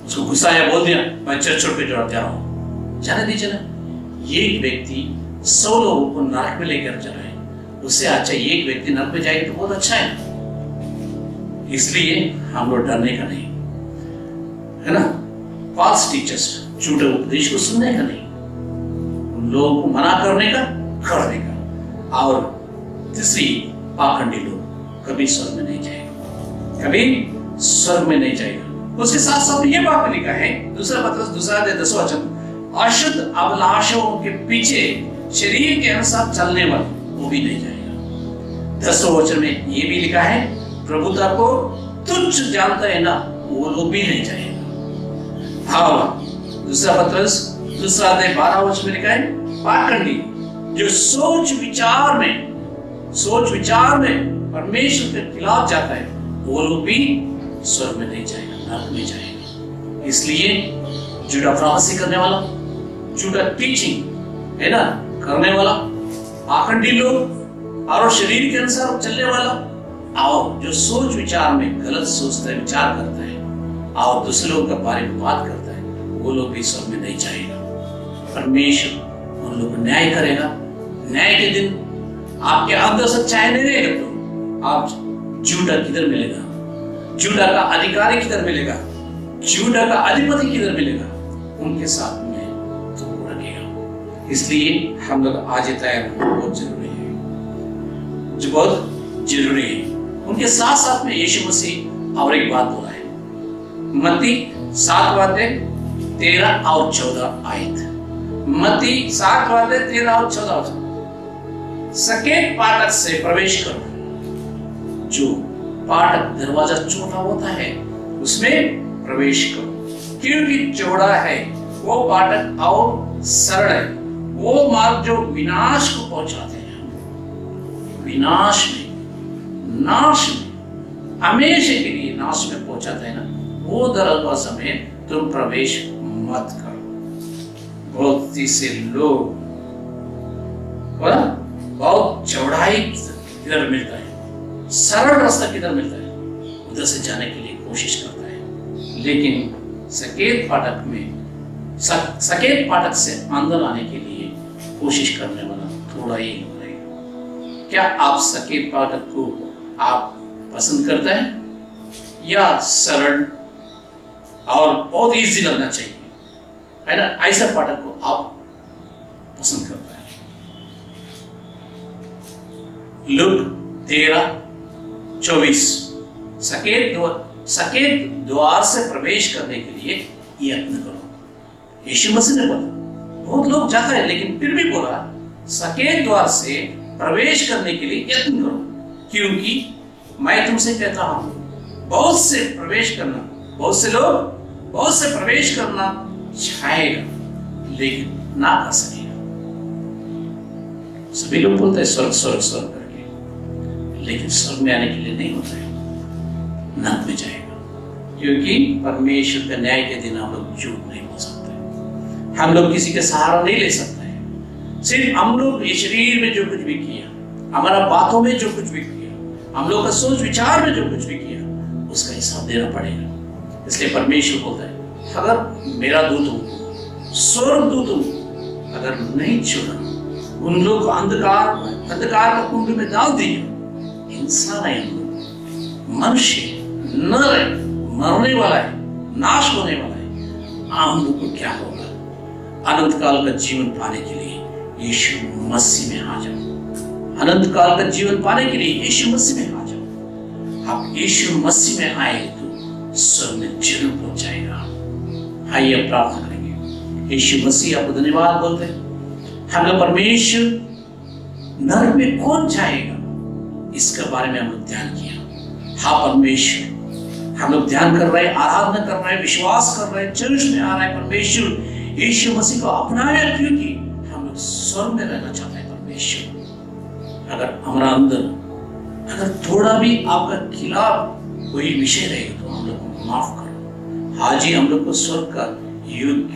उसको गुस्सा आया, बोल दिया मैं चर्च छोड़ के जा रहा हूं। जाने दीजिए ना, ये व्यक्ति 100 लोगों को नरक में लेकर जा रहा है, उससे अच्छा एक व्यक्ति नरक में जाए तो बहुत अच्छा है। इसलिए हम लोग डरने का नहीं है ना, फॉल्स टीचर्स, झूठे उपदेश को सुनने का नहीं, उन लोगों को मना करने का, करने का। और तीसरी, पाखंडी लोग कभी स्वर्ग में नहीं जाएगा, कभी स्वर्ग में नहीं जाएगा। उसके साथ साथ ये बात लिखा है, दूसरा पत्रस 2:10 वचन, अशुद्ध अभिलाषाओं के पीछे शरीर के अनुसार चलने वाला वो भी नहीं जाएगा। 10वें वचन में ये भी लिखा है, प्रभुता को तुच्छ जानता है ना, वो लोग भी नहीं जाएगा। हाँ, दूसरा पत्रस 2:12 वचन में लिखा है, पाखंडी जो सोच विचार में परमेश्वर के खिलाफ जाता है, वो लोग भी स्वर्ग में नहीं जाएगा, नरक में जाएगा। इसलिए झूठा प्रोफेसी करने वाला, झूठा टीचिंग है ना करने वाला, पाखंडी लोग और शरीर के अनुसार चलने वाला, और जो सोच विचार में गलत सोचता है, विचार करता है और दूसरे लोगों के बारे में बात करता है, वो लोग भी स्वर्ग में नहीं जाएगा। परमेश्वर उन लोगों को न्याय करेगा। न्याय के दिन आपके अंदर सच्चाई नहीं रहेगा तो आप झूठा किधर मिलेगा, झूठा का अधिकारी किधर मिलेगा, झूठा का अधिपति किधर मिलेगा, उनके साथ में तो रखेगा। इसलिए हम लोग आज तैयार होना बहुत जरूरी है, जो बहुत जरूरी है। उनके साथ साथ में यीशु मसीह और एक बात बोला है, मत्ती 7:13 और 14 आयत, मत्ती 7:13 और 14, सकेत फाटक से प्रवेश करो। जो फाटक दरवाजा छोटा होता है उसमें प्रवेश करो, क्योंकि चौड़ा है वो फाटक और सरल है वो मार्ग जो विनाश को पहुंचाते हैं, विनाश में, नाश में, हमेशा के लिए नाश में पहुंचाते हैं ना, वो दरवाजा में तुम प्रवेश मत करो। बहुत से लोग बहुत चौड़ाई किधर मिलता है, सरल रास्ता किधर मिलता है, उधर से जाने के लिए कोशिश करता है। लेकिन सकेत फाटक से अंदर आने के लिए कोशिश करने वाला थोड़ा ही लोग रहेगा। क्या आप सकेत फाटक को आप पसंद करते हैं या सरल और बहुत इजी लगना चाहिए, है ना, ऐसा फाटक को आप पसंद करते हैं? लूक 13:24, सकेत द्वार से प्रवेश करने के लिए यत्न करो। यीशु मसीह ने बोला, बहुत लोग जाता है लेकिन फिर भी बोला सकेत द्वार से प्रवेश करने के लिए यत्न करो। क्योंकि मैं तुमसे कहता हूं बहुत से लोग बहुत से प्रवेश करना चाहेगा लेकिन ना कर सकेगा। सभी लोग बोलते हैं स्वर्ग स्वर्ग स्वर्ग करके, लेकिन स्वर्ग में आने के लिए नहीं होता है, नरक में जाएगा। क्योंकि परमेश्वर के न्याय के दिन हम लोग झूठ नहीं बोल सकते, हम लोग किसी का सहारा नहीं ले सकते हैं। सिर्फ हम लोग ये शरीर में जो कुछ भी किया, हमारा बातों में जो कुछ भी किया, हम लोग का सोच विचार में जो कुछ भी किया, उसका हिसाब देना पड़ेगा। इसलिए परमेश्वर बोलता है अगर मेरा दूत हो, स्वर्ग दूत हो, अगर नहीं चुना, उन लोग को अंधकार का कुंड में डाल दिया, इंसान है, मनुष्य नर मरने वाला है, नाश होने वाला है, हम लोग को क्या होगा? अनंत काल का जीवन पाने के लिए यीशु मसीह में आ जाओ। अनंत काल का जीवन पाने के लिए यीशु मसीह में आ जाओ। आप यीशु मसीह में आए तो स्वर्ग में जरूर पहुंच जाएगा। आइए प्रार्थना करेंगे। यीशु मसीह आपको धन्यवाद बोलते हैं। हम लोग परमेश्वर नरक में कौन जाएगा इसके बारे में हम लोग ध्यान किया। हाँ परमेश्वर, हम लोग ध्यान कर रहे हैं, आराधना कर रहे हैं, विश्वास कर रहे हैं, चर्च में आ रहे हैं। परमेश्वर यीशु मसीह को अपनाया क्योंकि हम लोग स्वर्ग में रहना चाहते हैं। परमेश्वर अगर हमारा अंदर अगर थोड़ा भी आपका खिलाफ कोई विषय रहे तो हम लोग को माफ करो। आज ही हम लोग को स्वर्ग का योग्य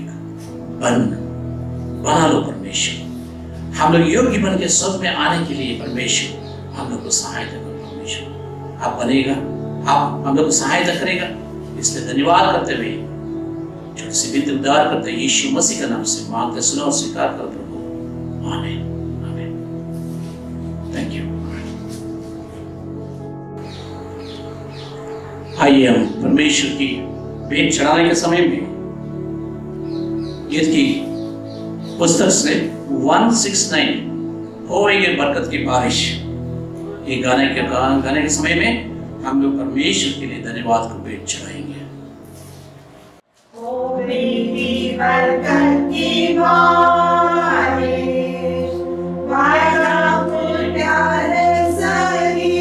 बना लो परमेश्वर। हम लोग योग्य बन के स्वर्ग में आने के लिए परमेश्वर हम लोग को सहायता करो। परमेश्वर आप बनेगा, आप हम लोग को सहायता करेगा। इसलिए धन्यवाद करते हुए छोटी सी विनती उद्धार करते यीशु मसीह का नाम से मांगते सुनो और स्वीकार करो प्रभु। आमीन आमीन। Thank you. आइए हम परमेश्वर की भेंट चढ़ाने के समय में गीत की पुस्तक से 169 होएगी बरकत की बारिश, ये गाने के समय में हम लोग परमेश्वर के लिए धन्यवाद को भेंट चढ़ाएंगे। होएगी बरकत की बारिश, वादा प्यारे सही,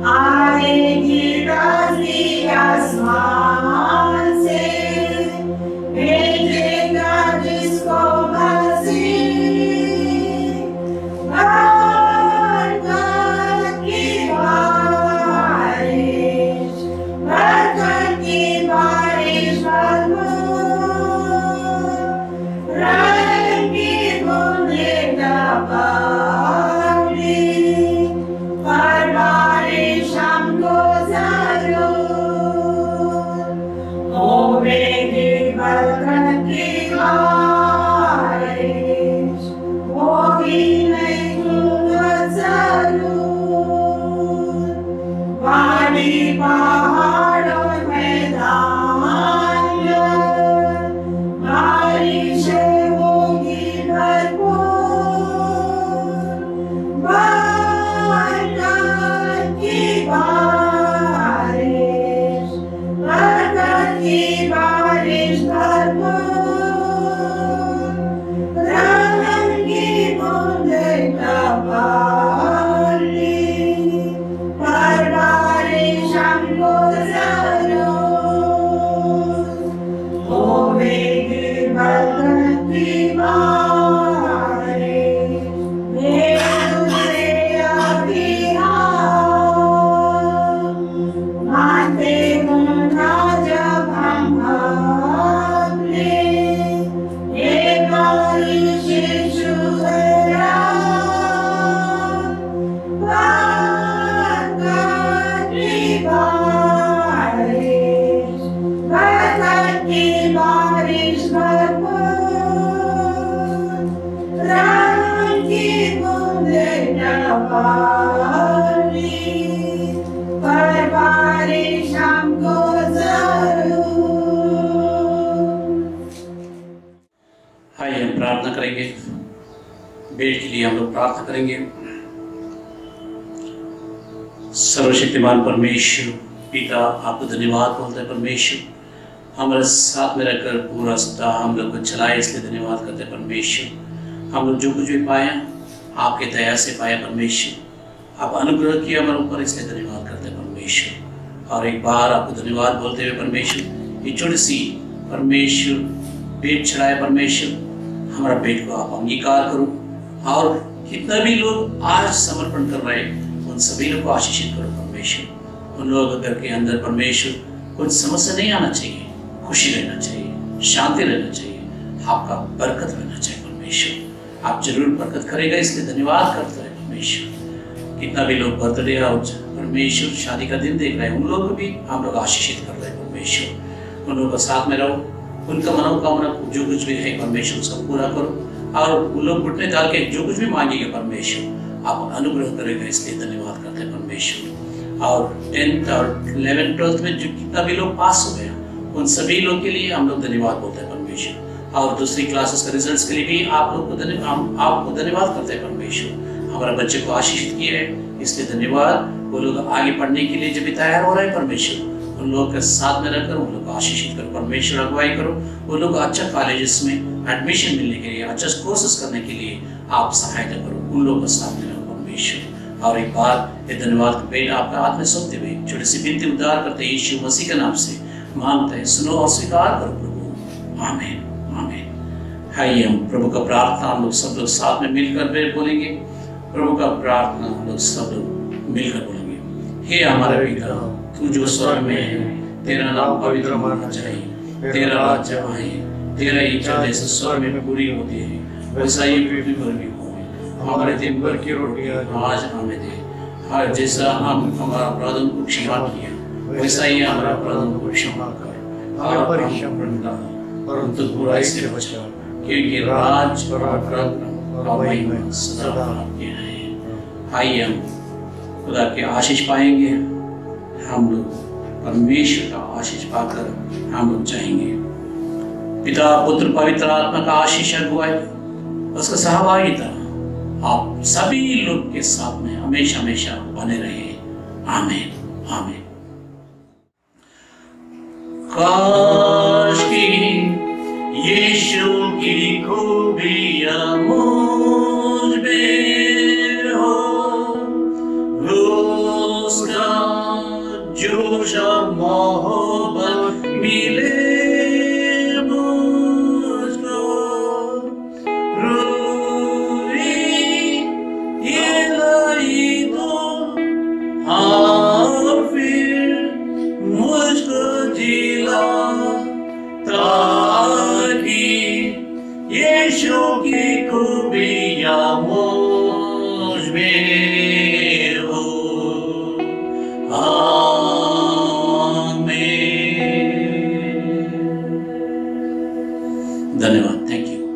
आएगी राजी आसमान से, भेजेगा जिसको मसीह। बरकत की बारिश, बरकत की बारिश रंग की बूंदें टपकती, पर बारिश हमको जरूर होएगी। बरकत की बारिश होगी नहीं जरूर, वादी पहाड़ों मैदान बारिशें होगी भरपूर। बरकत की बारिश, बरकत की बारिश भरपूर, रंग की बूंदें टपकती, पर बारिश हमको जरूर होएगी। बरकत की बारिश मेरे अभी मानते हैं ना जब हम अपने ये बारिश शुक्रिया। बरकत की बारिश, बरकत की बारिश भरपूर, रंग की बूंदें टपकती, पर बारिश हमको जरूर। आइए हम प्रार्थना करेंगे। भेंट के लिए हम लोग प्रार्थना करेंगे। सर्वशक्तिमान परमेश्वर पिता, आपको धन्यवाद बोलते हैं। परमेश्वर हमारे साथ में रहकर पूरा सप्ताह हम लोग को चलाए, इसलिए धन्यवाद करते हैं। परमेश्वर हम लोग जो कुछ भी पाया आपके दया से पाया। परमेश्वर आप अनुग्रह किया हमारे ऊपर, इसलिए धन्यवाद करते हैं परमेश्वर। और एक बार आपको धन्यवाद बोलते हुए परमेश्वर, ये छोटी सी परमेश्वर पेट चढ़ाए परमेश्वर, हमारा पेट को आप अंगीकार करो। और कितना भी लोग आज समर्पण कर रहे हैं उन सभी लोग को आशीषित करो परमेश्वर। उन लोगों के अंदर परमेश्वर कुछ समस्या नहीं आना चाहिए, खुशी रहना चाहिए, शांति रहना चाहिए, आपका बरकत रहना चाहिए परमेश्वर। आप जरूर बरकत करेगा, इसलिए धन्यवाद करते हैं परमेश्वर। कितना भी लोग बर्थडे और परमेश्वर शादी का दिन देख रहे हैं, उन लोगों को भी हम लोग आशीषित कर रहे हैं परमेश्वर। उन लोगों का साथ में रहो, उनका मनोकामना जो कुछ भी है परमेश्वर उसका पूरा करो। और उन लोग घुटने डाल के जो कुछ भी मांगेंगे परमेश्वर आप अनुग्रह करेगा, इसलिए धन्यवाद करते हैं परमेश्वर। और 10th और 11th 12th में जो कितना भी लोग पास हो गया उन सभी लोग के लिए हम लोग धन्यवाद बोलते हैं परमेश्वर। और दूसरी क्लासेस के रिजल्ट्स के लिए भी आप लोग को आपको धन्यवाद करते हैं परमेश्वर। हमारे बच्चे को आशीषित किया है, इसलिए धन्यवाद। वो लोग आगे पढ़ने के लिए जब भी तैयार हो रहे हैं परमेश्वर, उन लोगों के साथ में रहकर उन लोग को आशीषित करो परमेश्वर, अगुवाई करो। वो लोग अच्छा कॉलेजेस में एडमिशन मिलने के लिए, अच्छा कोर्सेस करने के लिए आप सहायता करो, उन लोगों के साथ में रहो परमेश्वर। और एक बार ये धन्यवाद बेटा आपका हाथ में सौंपते हुए छोटी सी विनती उद्धार करते यीशु मसीह के नाम से मांगते हैं, सुनो और स्वीकार करो प्रभु, आमीन आमीन। आइए हम प्रभु का प्रार्थना हम लोग सब लोग साथ में मिलकर बोलेंगे। प्रभु का प्रार्थना हम लोग सब लोग मिलकर बोलेंगे। हे हमारे पिता तू जो स्वर्ग में है, तेरा नाम पवित्र माना जाए, तेरा राज्य आए, तेरा इच्छा जैसे स्वर्ग में पूरी होती है वैसा ही पृथ्वी पर भी हो। हमारे दिन भर की रोटियां आज हमें दे, हर जैसा हम हमारा अपराधों को क्षमा किया वैसा ही हमारा अपराधों को क्षमा कर, और परीक्षा परंतु बुराई से बचा, क्योंकि राज पराक्रम और महिमा सदा आपके हैं। आइए हम खुदा के आशीष पाएंगे, हम लोग परमेश्वर का आशीष पाकर हम लोग जाएंगे। पिता पुत्र पवित्र आत्मा का आशीष अगुवाई उसका सहभागिता आप सभी लोग के साथ में हमेशा हमेशा बने रहे। आमीन आमीन। काश की यीशु की खूबियां मुझ में हो, उसका जोश और मोहब्बत मिले मुझको, रोई ये लाई तो और फिर मुझको जिला, ताकि यीशु की खूबियां मुझ में हो। धन्यवाद, थैंक यू।